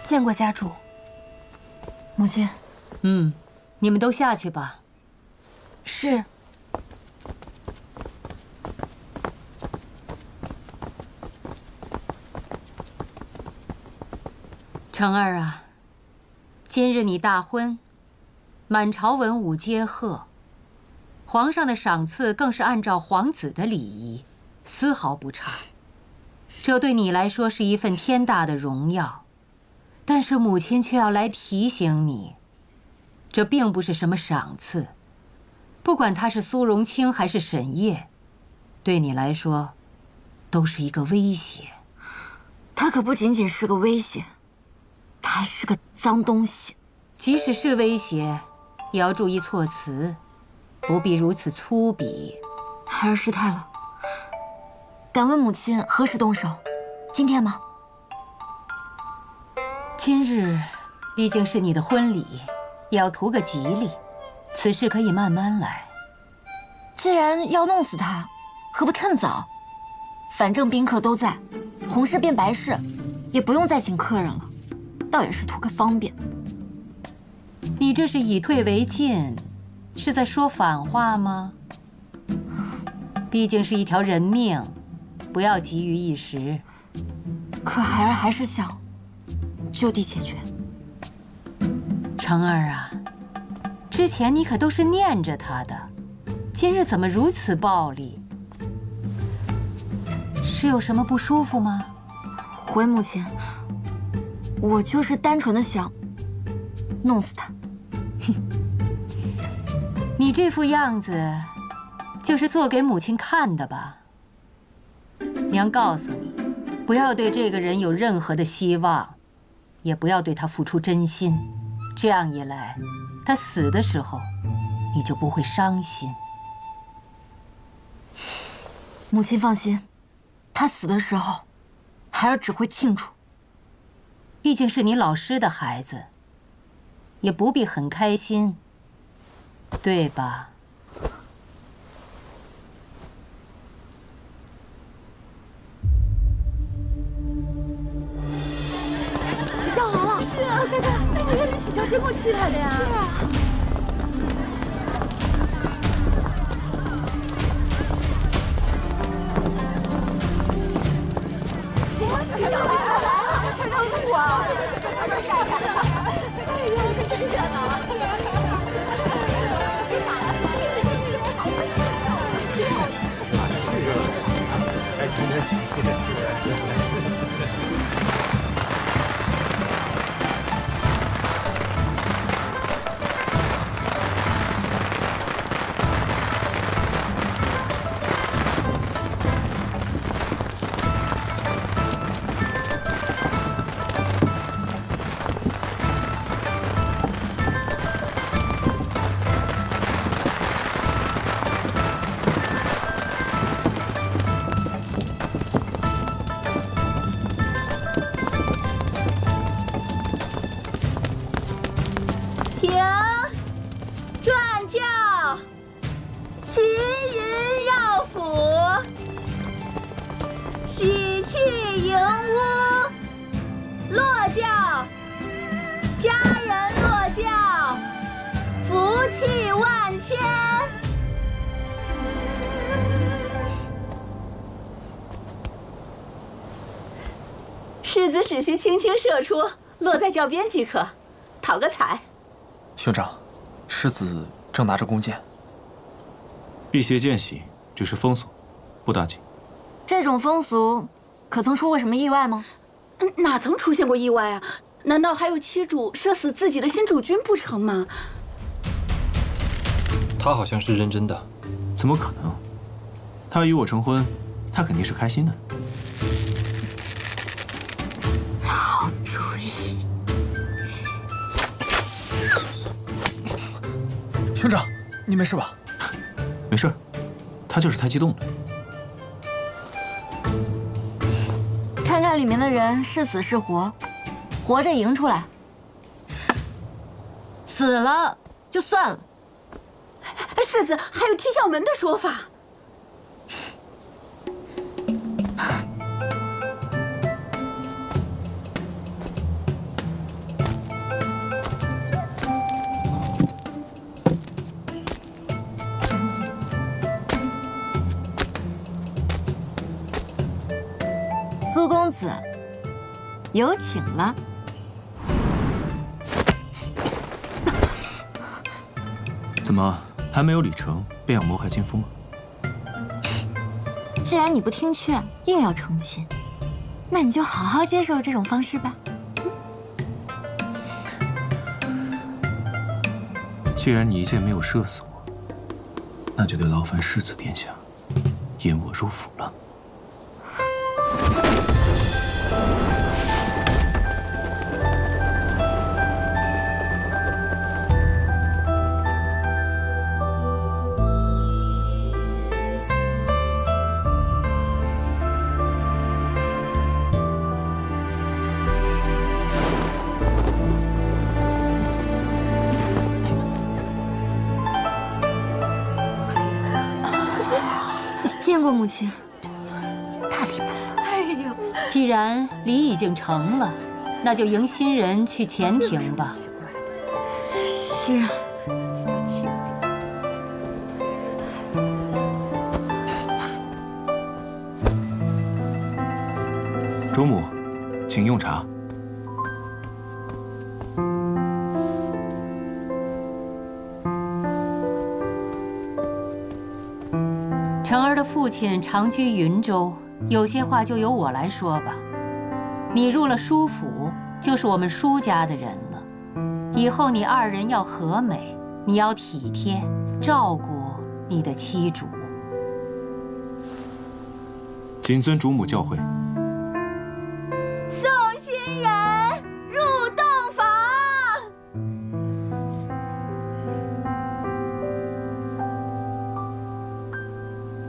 见过家主。母亲。你们都下去吧。是。成儿啊，今日你大婚，满朝文武皆贺，皇上的赏赐更是按照皇子的礼仪，丝毫不差。这对你来说是一份天大的荣耀。但是母亲却要来提醒你，这并不是什么赏赐，不管他是苏荣清还是沈烨，对你来说，都是一个威胁。他可不仅仅是个威胁，他还是个脏东西。即使是威胁，也要注意措辞，不必如此粗鄙。孩儿失态了。敢问母亲何时动手？今天吗？今日毕竟是你的婚礼，也要图个吉利，此事可以慢慢来。既然要弄死他，何不趁早？反正宾客都在，红事变白事，也不用再请客人了，倒也是图个方便。你这是以退为进，是在说反话吗？毕竟是一条人命，不要急于一时。可孩儿还是想就地解决。成儿啊，之前你可都是念着他的，今日怎么如此暴力？是有什么不舒服吗？回母亲，我就是单纯的想弄死他。你这副样子，就是做给母亲看的吧？娘告诉你，不要对这个人有任何的希望。也不要对他付出真心，这样一来，他死的时候，你就不会伤心。母亲放心，他死的时候，孩儿只会庆祝。毕竟是你老师的孩子，也不必很开心，对吧？喜轿来了！是啊，看看，哎呀，这喜轿真够气派的呀！是啊。哇，喜轿来了！快让路啊！快点闪开！哎呀，可真热闹啊！是啊，还真的是气人。签。柿子只需轻轻射出，落在教边即可，讨个彩。兄长，世子正拿着弓箭。辟邪见喜只是风俗，不打紧。这种风俗，可曾出过什么意外吗？哪曾出现过意外啊？难道还有妻主射死自己的新主君不成吗？他好像是认真的。怎么可能？他与我成婚，他肯定是开心的。好主意。兄长，你没事吧？没事，他就是太激动了。看看里面的人是死是活，活着迎出来，死了就算了。世子还有踢脚门的说法。苏公子，有请了。怎么还没有礼成，便要谋害金夫吗？既然你不听劝，硬要成亲，那你就好好接受这种方式吧。既然你一箭没有射死我，那就得劳烦世子殿下引我入府了。见过母亲，太离谱了！哎呦，既然礼已经成了，那就迎新人去前庭吧。是。主母，请用茶。成儿的父亲常居云州，有些话就由我来说吧。你入了舒府，就是我们舒家的人了。以后你二人要和美，你要体贴照顾你的妻主。谨遵主母教诲。送新人入洞房。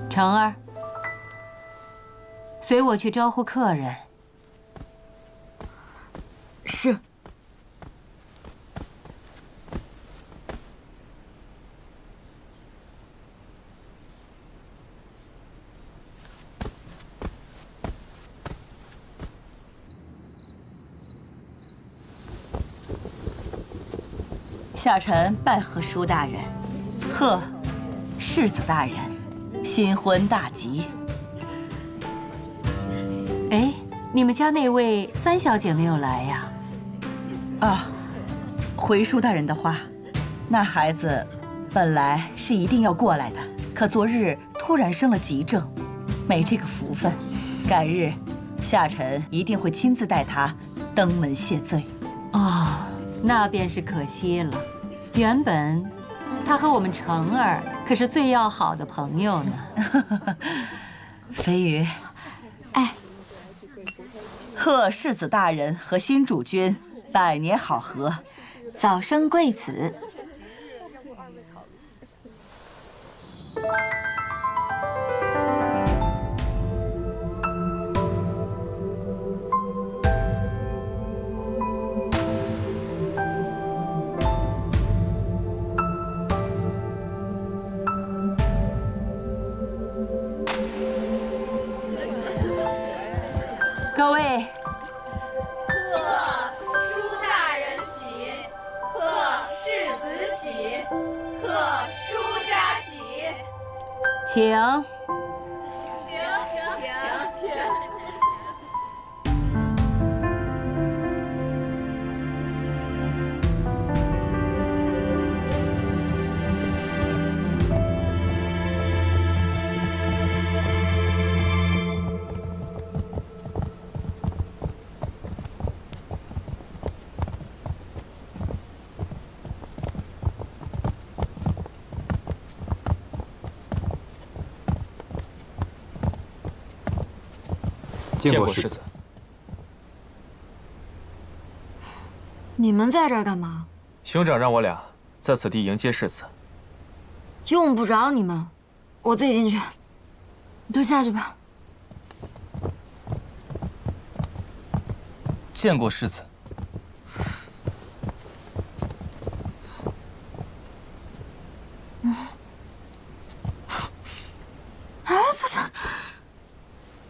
成儿，随我去招呼客人。是。下臣拜贺舒大人，贺世子大人，新婚大吉。哎，你们家那位三小姐没有来呀？啊，回舒大人的话，那孩子本来是一定要过来的，可昨日突然生了急症，没这个福分。改日，下臣一定会亲自带她登门谢罪。哦，那便是可惜了。原本，他和我们成儿可是最要好的朋友呢。飞鱼，哎，贺世子大人和新主君百年好合，早生贵子。各位，贺舒大人喜，贺世子喜，贺舒请。见过世子。你们在这儿干嘛？兄长让我俩在此地迎接世子。用不着你们，我自己进去。你都下去吧。见过世子。哎，不是，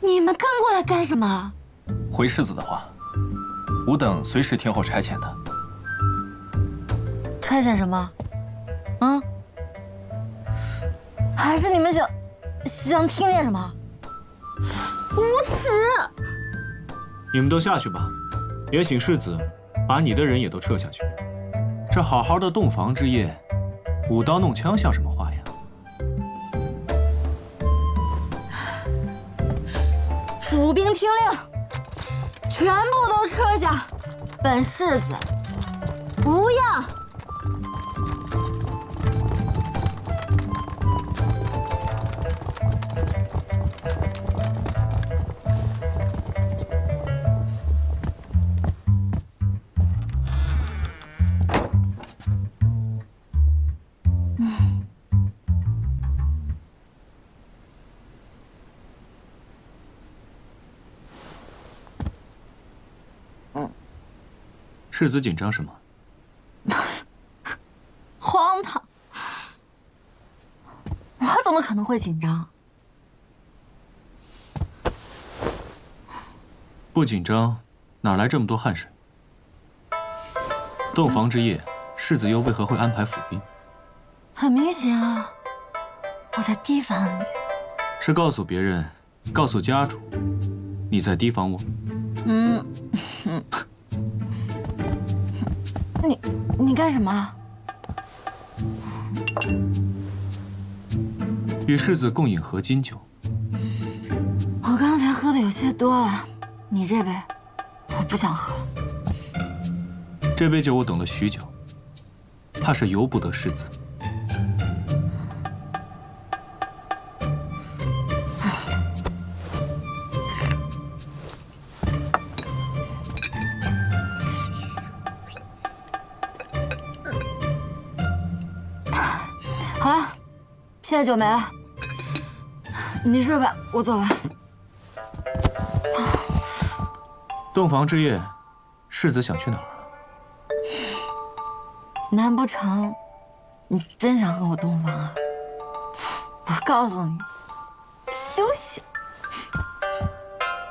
你们跟过来干什么？回世子的话，吾等随时听候差遣的。差遣什么？嗯？还是你们想听见什么？无耻！你们都下去吧，也请世子把你的人也都撤下去。这好好的洞房之夜，舞刀弄枪像什么话呀？府兵听令，全部都撤下，本世子不要。世子紧张什么？荒唐！我怎么可能会紧张？不紧张，哪来这么多汗水？洞房之夜，世子又为何会安排府兵？很明显啊，我在提防你。是告诉别人，告诉家主，你在提防我？你干什么？与世子共饮合金酒。我刚才喝的有些多了，你这杯我不想喝了。这杯酒我等了许久，怕是由不得世子。好了，现在酒没了，你睡吧，我走了。洞房之夜，世子想去哪儿啊？难不成你真想跟我洞房啊？我告诉你，休想！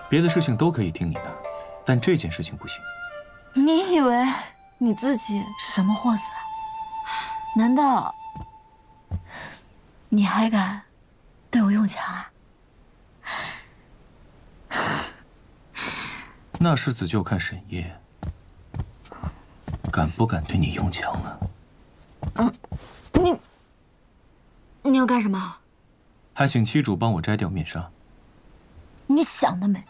别的事情都可以听你的，但这件事情不行。你以为你自己是什么货色？难道你还敢对我用强啊？那世子就看沈夜敢不敢对你用强了。你要干什么？还请七主帮我摘掉面纱。你想得美！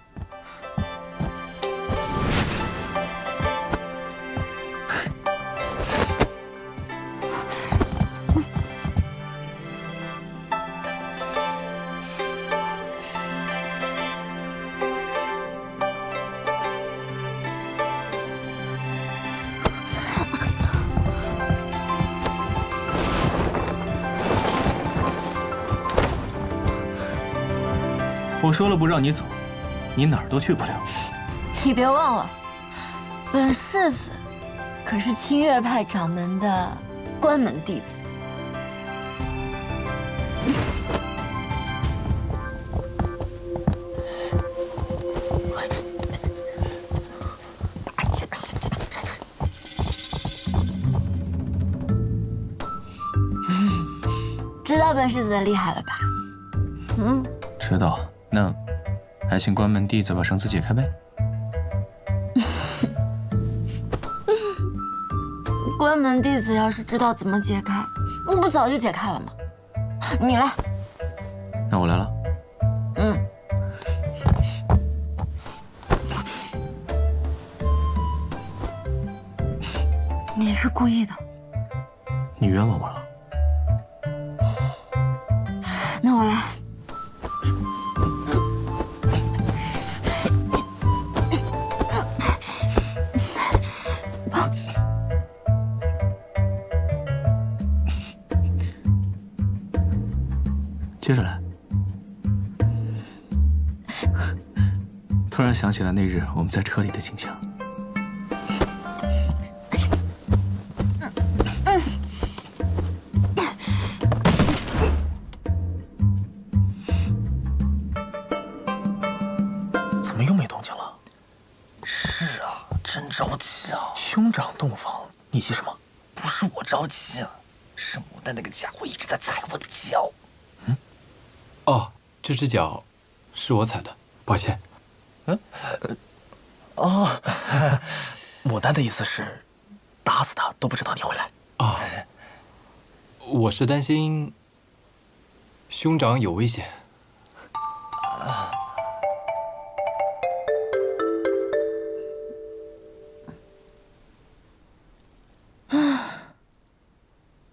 我说了不让你走，你哪儿都去不了。你别忘了，本世子可是清月派掌门的关门弟子。知道本世子的厉害了吧？知道。那还请关门弟子把绳子解开呗。关门弟子要是知道怎么解开，我不早就解开了吗？你来。那我来了。你是故意的。你冤枉我了。那我来。接着来。突然想起了那日我们在车里的景象。怎么又没动静了？是啊，真着急啊！兄长洞房，你急什么？不是我着急啊，是牡丹那个家伙一直在踩我的脚。哦，这只脚是我踩的，抱歉。牡丹的意思是打死他都不知道你会来。我是担心兄长有危险。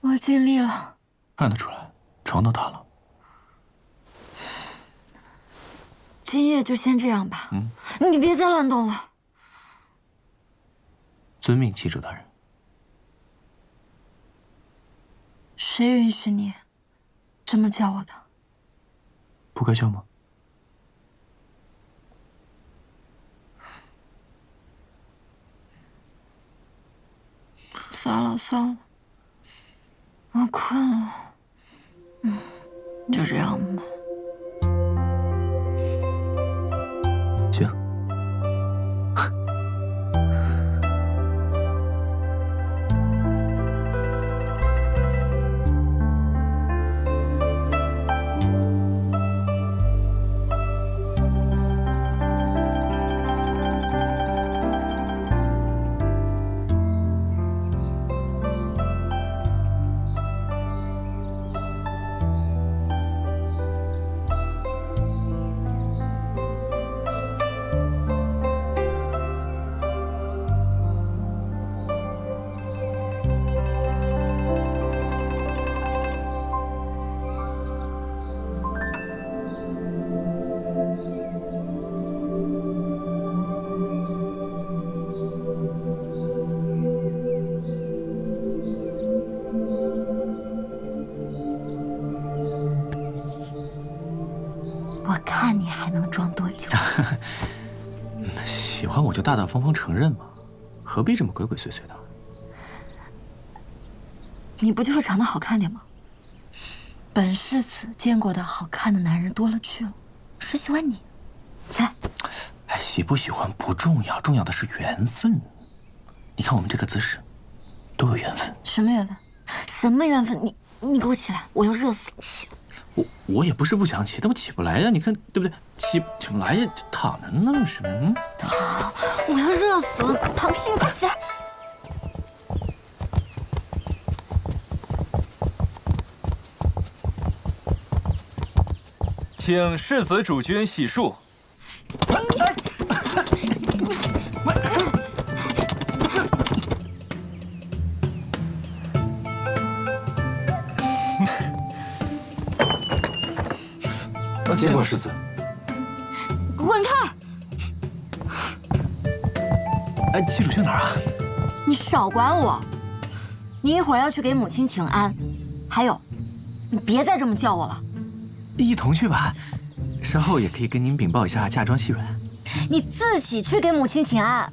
我尽力了。看得出来，床都塌了。今夜就先这样吧。你别再乱动了。遵命，骑主大人。谁允许你这么叫我的？不该叫吗？算了算了，我困了。就这样吧。行。我看你还能装多久？喜欢我就大大方方承认嘛，何必这么鬼鬼祟祟的？你不就是长得好看点吗？本世子见过的好看的男人多了去了，谁喜欢你？起来。哎，喜不喜欢不重要，重要的是缘分。你看我们这个姿势，多有缘分。什么缘分？什么缘分？你给我起来，我要热死了！起来。我也不是不想起，但我起不来呀，你看对不对？起不来呀，就躺着呢，是吧？我要热死了，躺屁！你快起来！请世子主君洗漱。见过世子。滚开！哎，妻主去哪儿啊？你少管我！你一会儿要去给母亲请安，还有，你别再这么叫我了。一同去吧，稍后也可以跟您禀报一下嫁妆细软。你自己去给母亲请安。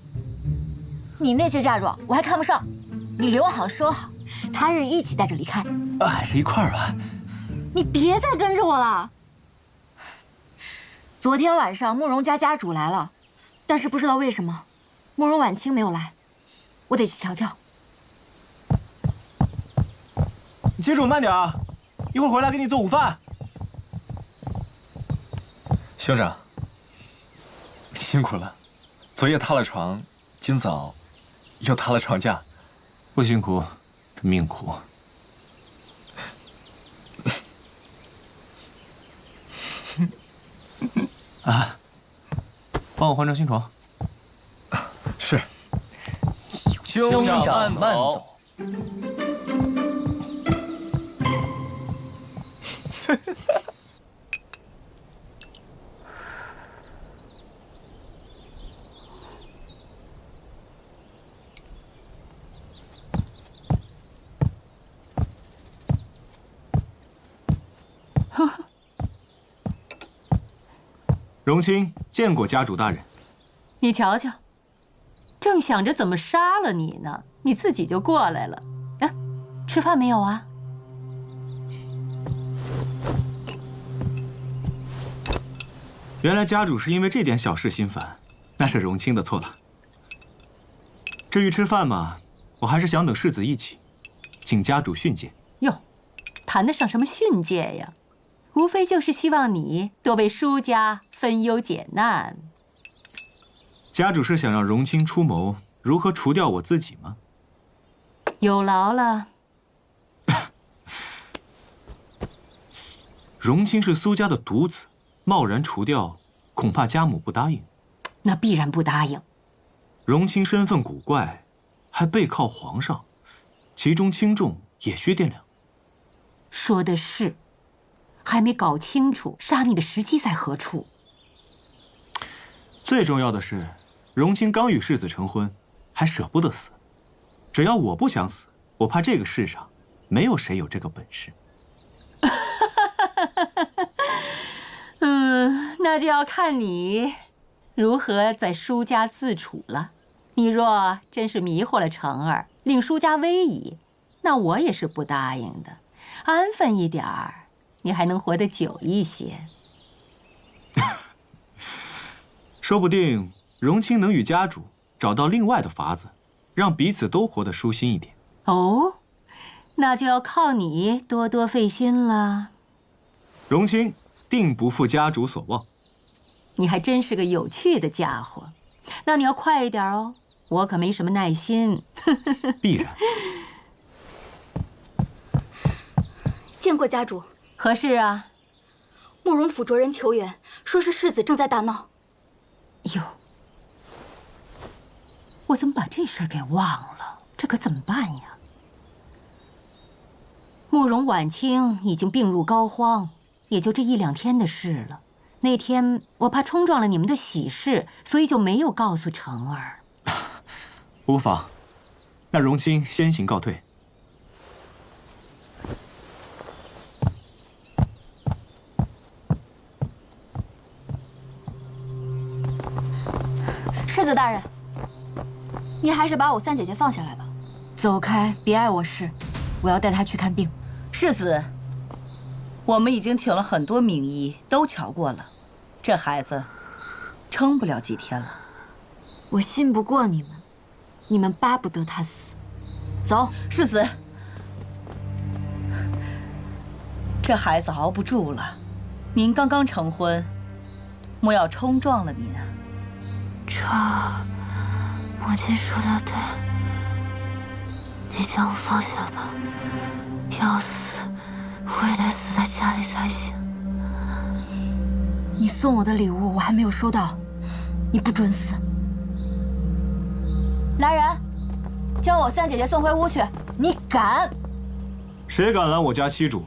你那些嫁妆我还看不上，你留好收好，他日一起带着离开。还是一块儿吧。你别再跟着我了。昨天晚上慕容家家主来了，但是不知道为什么，慕容婉清没有来，我得去瞧瞧。接主慢点啊，一会儿回来给你做午饭。兄长，辛苦了，昨夜塌了床，今早又塌了床架。不辛苦，这命苦。啊，帮我换张新床。是。兄长慢走。荣卿见过家主大人。你瞧瞧，正想着怎么杀了你呢，你自己就过来了。啊，吃饭没有啊？原来家主是因为这点小事心烦，那是荣卿的错了。至于吃饭嘛，我还是想等世子一起，请家主训诫。哟，谈得上什么训诫呀？无非就是希望你多为舒家分忧解难。家主是想让荣卿出谋如何除掉我自己吗？有劳了。荣卿是苏家的独子，贸然除掉，恐怕家母不答应。那必然不答应。荣卿身份古怪，还背靠皇上，其中轻重也需掂量。说的是。还没搞清楚杀你的时机在何处。最重要的是，荣卿刚与世子成婚，还舍不得死。只要我不想死，我怕这个世上没有谁有这个本事。那就要看你如何在舒家自处了。你若真是迷惑了成儿，令舒家危矣，那我也是不答应的。安分一点儿。你还能活得久一些，说不定荣卿能与家主找到另外的法子，让彼此都活得舒心一点。哦，那就要靠你多多费心了。荣卿定不负家主所望。你还真是个有趣的家伙，那你要快一点哦，我可没什么耐心。必然。见过家主。何事啊？慕容府着人求援，说是世子正在大闹。哟，我怎么把这事儿给忘了？这可怎么办呀？慕容婉清已经病入膏肓，也就这1、2天的事了。那天我怕冲撞了你们的喜事，所以就没有告诉成儿。无妨，那荣卿先行告退。世子大人，你还是把我三姐姐放下来吧。走开，别碍我事，我要带她去看病。世子，我们已经请了很多名医，都瞧过了，这孩子撑不了几天了。我信不过你们，你们巴不得他死。走，世子，这孩子熬不住了。您刚刚成婚，莫要冲撞了您啊。成儿，母亲说的对，你将我放下吧。要死，我也得死在家里才行。你送我的礼物我还没有收到，你不准死。来人，将我三姐姐送回屋去！你敢？谁敢拦我家妻主？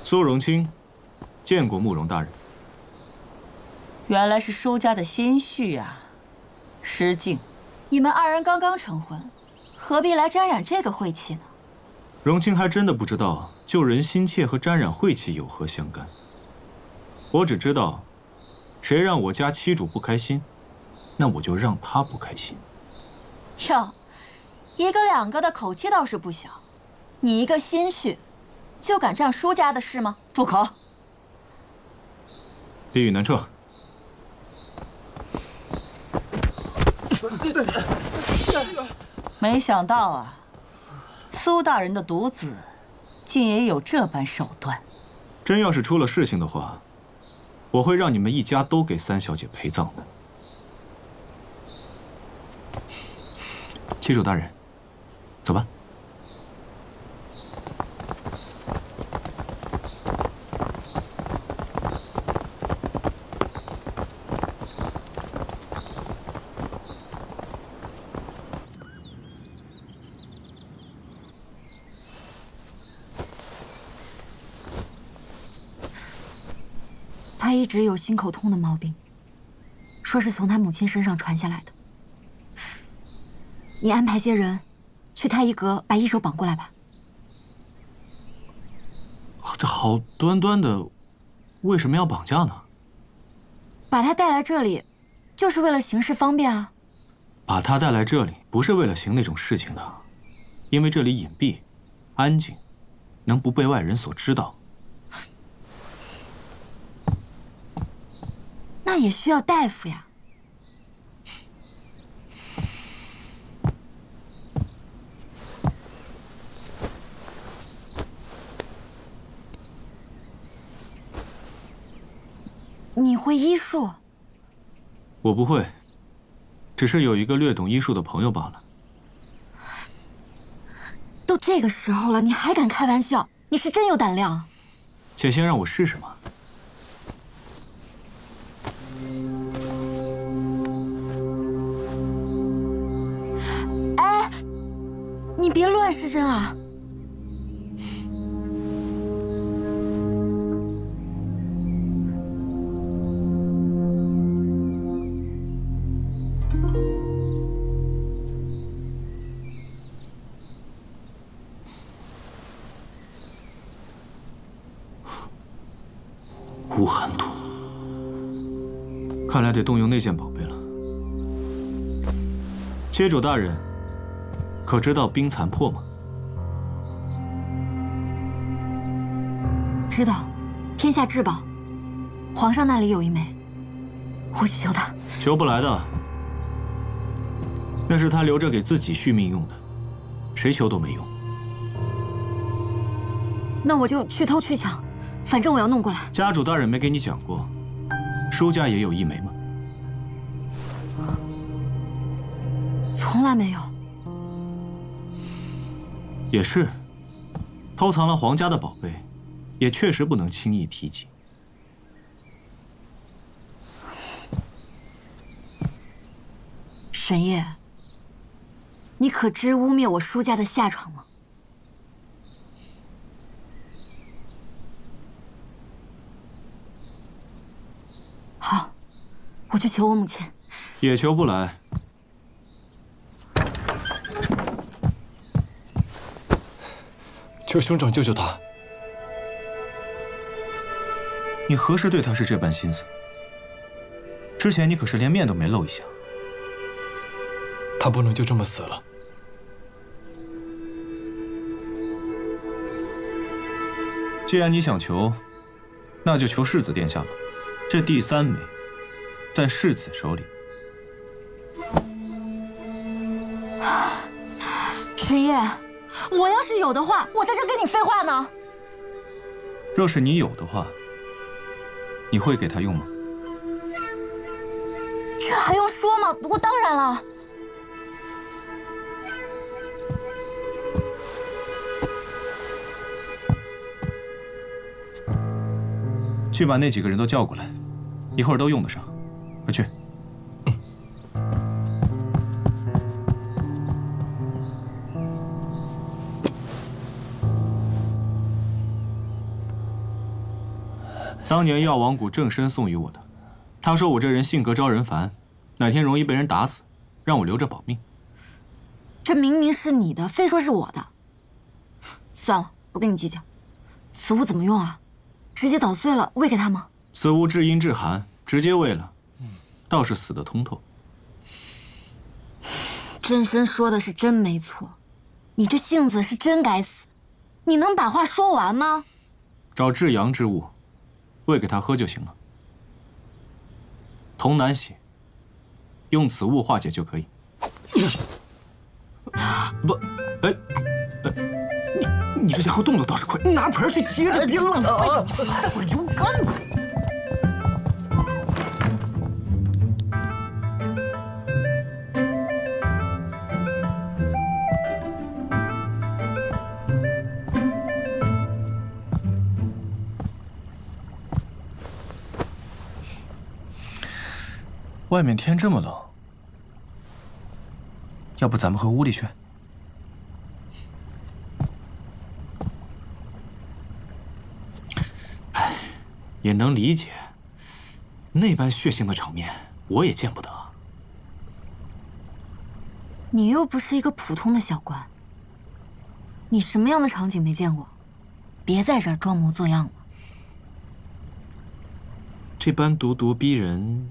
苏荣卿，见过慕容大人。原来是舒家的心绪啊，失敬。你们二人刚刚成婚，何必来沾染这个晦气呢？荣卿还真的不知道救人心切和沾染晦气有何相干。我只知道，谁让我家妻主不开心，那我就让他不开心。哟，一个两个的口气倒是不小，你一个心绪，就敢仗舒家的事吗？住口！地狱难撤。没想到啊，苏苏大人的独子，竟也有这般手段。真要是出了事情的话，我会让你们一家都给三小姐陪葬的。七主大人，走吧。他一直有心口痛的毛病，说是从他母亲身上传下来的。你安排些人去太医阁把医手绑过来吧。这好端端的，为什么要绑架呢？把他带来这里，就是为了行事方便啊。把他带来这里不是为了行那种事情的，因为这里隐蔽、安静，能不被外人所知道。那也需要大夫呀。你会医术？我不会，只是有一个略懂医术的朋友罢了。都这个时候了，你还敢开玩笑？你是真有胆量。且先让我试试嘛。哎，你别乱施针啊！无寒毒，看来得动用那件宝贝了。切主大人，可知道冰残破吗？知道，天下至宝，皇上那里有一枚，我去求他。求不来的，那是他留着给自己续命用的，谁求都没用。那我就去偷去抢。反正我要弄过来。家主大人没给你讲过，舒家也有一枚吗？从来没有。也是，偷藏了皇家的宝贝，也确实不能轻易提及。沈夜，你可知污蔑我舒家的下场吗？好，我去求我母亲。也求不来。求兄长救救他！你何时对他是这般心思？之前你可是连面都没露一下。他不能就这么死了。既然你想求，那就求世子殿下吧。这第三枚，在世子手里。沈夜，我要是有的话，我在这跟你废话呢。若是你有的话，你会给他用吗？这还用说吗？我当然了。去把那几个人都叫过来，一会儿都用得上。快去。当年药王谷正身送予我的，他说我这人性格招人烦，哪天容易被人打死，让我留着保命。这明明是你的，非说是我的。算了，不跟你计较。此物怎么用啊？直接捣碎了喂给他吗？此物治阴治寒，直接喂了，倒是死得通透。真身说的是真没错，你这性子是真该死。你能把话说完吗？找至阳之物，喂给他喝就行了。童难血，用此物化解就可以。不，哎，你这家伙动作倒是快，拿盆去接着，别浪费，待会儿油干了。外面天这么冷，要不咱们回屋里去？哎，也能理解，那般血腥的场面我也见不得。你又不是一个普通的小官，你什么样的场景没见过？别在这儿装模作样了。这般咄咄逼人。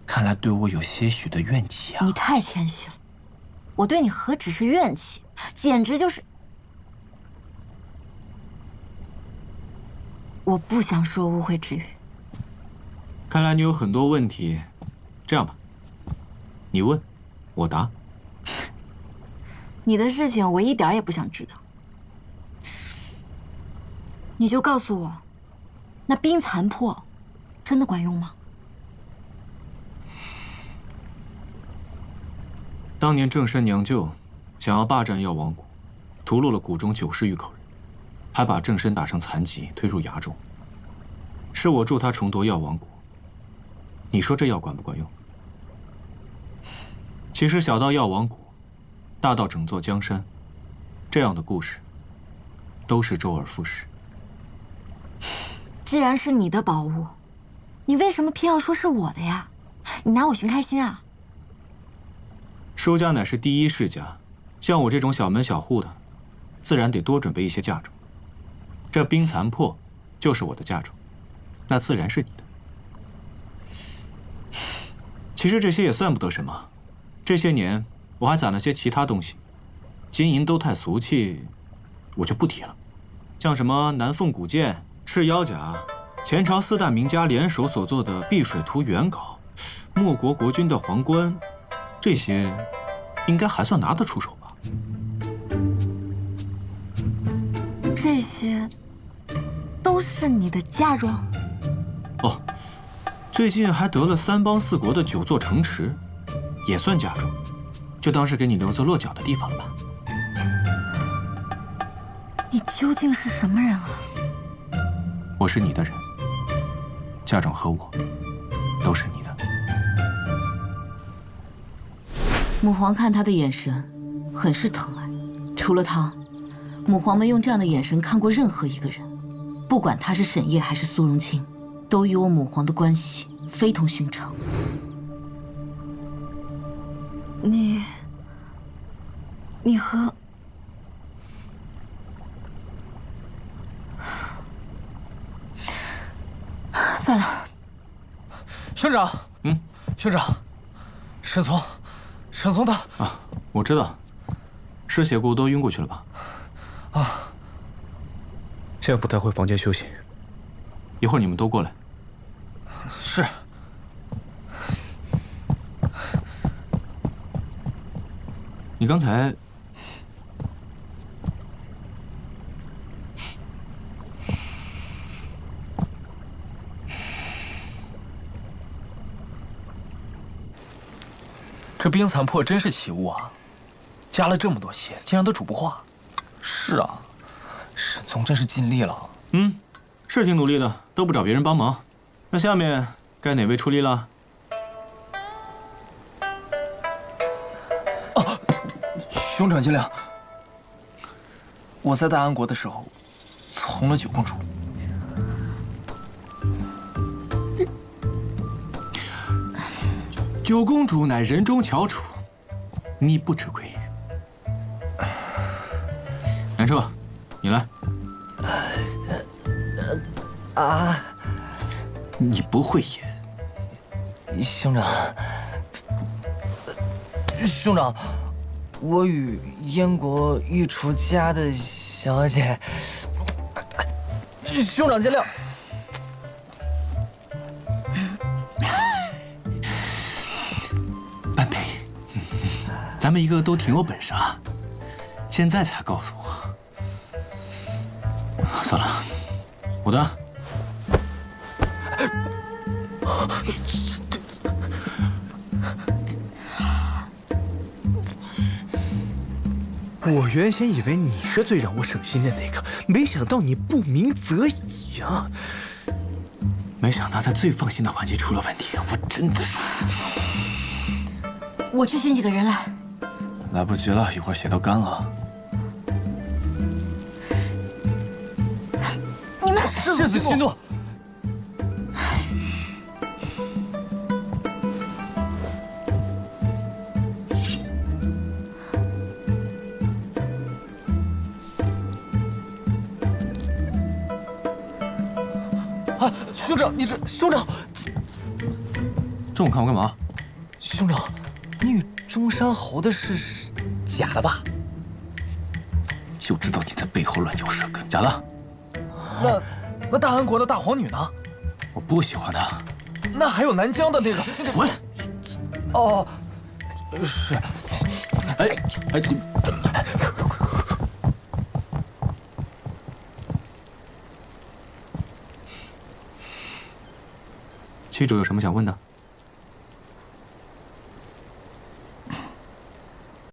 看来对我有些许的怨气啊！你太谦虚了，我对你何止是怨气，简直就是……我不想说污秽之语。看来你有很多问题，这样吧，你问，我答。你的事情我一点也不想知道，你就告诉我，那冰残破真的管用吗？当年正山娘舅想要霸占药王谷，屠戮了谷中90余口人，还把正身打成残疾推入崖中。是我助他重夺药王谷。你说这药管不管用？其实小到药王谷，大到整座江山，这样的故事都是周而复始。既然是你的宝物，你为什么偏要说是我的呀？你拿我寻开心啊？舒家乃是第一世家，像我这种小门小户的，自然得多准备一些嫁妆。这冰残破就是我的嫁妆，那自然是你的。其实这些也算不得什么，这些年我还攒了些其他东西，金银都太俗气，我就不提了。像什么南凤古剑、赤腰甲，前朝4大名家联手所做的碧水图原稿，莫国国君的皇冠。这些应该还算拿得出手吧？这些都是你的嫁妆？哦，最近还得了3邦4国的9座城池，也算嫁妆，就当是给你留作落脚的地方了吧。你究竟是什么人啊？我是你的人，嫁妆和我都是你的。母皇看他的眼神，很是疼爱。除了他，母皇没用这样的眼神看过任何一个人。不管他是沈烨还是苏荣清，都与我母皇的关系非同寻常。你和……算了。兄长，兄长，沈从他啊，我知道，失血过多晕过去了吧？啊，先扶他回房间休息，一会儿你们都过来。是。你刚才这冰残破真是奇物啊！加了这么多血，竟然都煮不化。是啊，沈从真是尽力了。是挺努力的，都不找别人帮忙。那下面该哪位出力了？哦，兄长见谅。我在大安国的时候，从了9公主。9公主乃人中翘楚，你不吃亏。南彻，你来。你不会演。兄长，我与燕国御厨家的小姐，兄长见谅。般配，咱们一个个都挺有本事啊，现在才告诉我。的。我原先以为你是最让我省心的那个，没想到你不鸣则已啊！没想到在最放心的环节出了问题，我真的是……我去寻几个人来。来不及了，一会儿血都干了。你们世子息怒。兄长，你这兄长，这么看我干嘛？兄长，你与中山侯的事是假的吧？就知道你在背后乱嚼舌根，假的。那大安国的大皇女呢？我不喜欢她。那还有南疆的那个……滚！哦，是。哎，区主有什么想问的？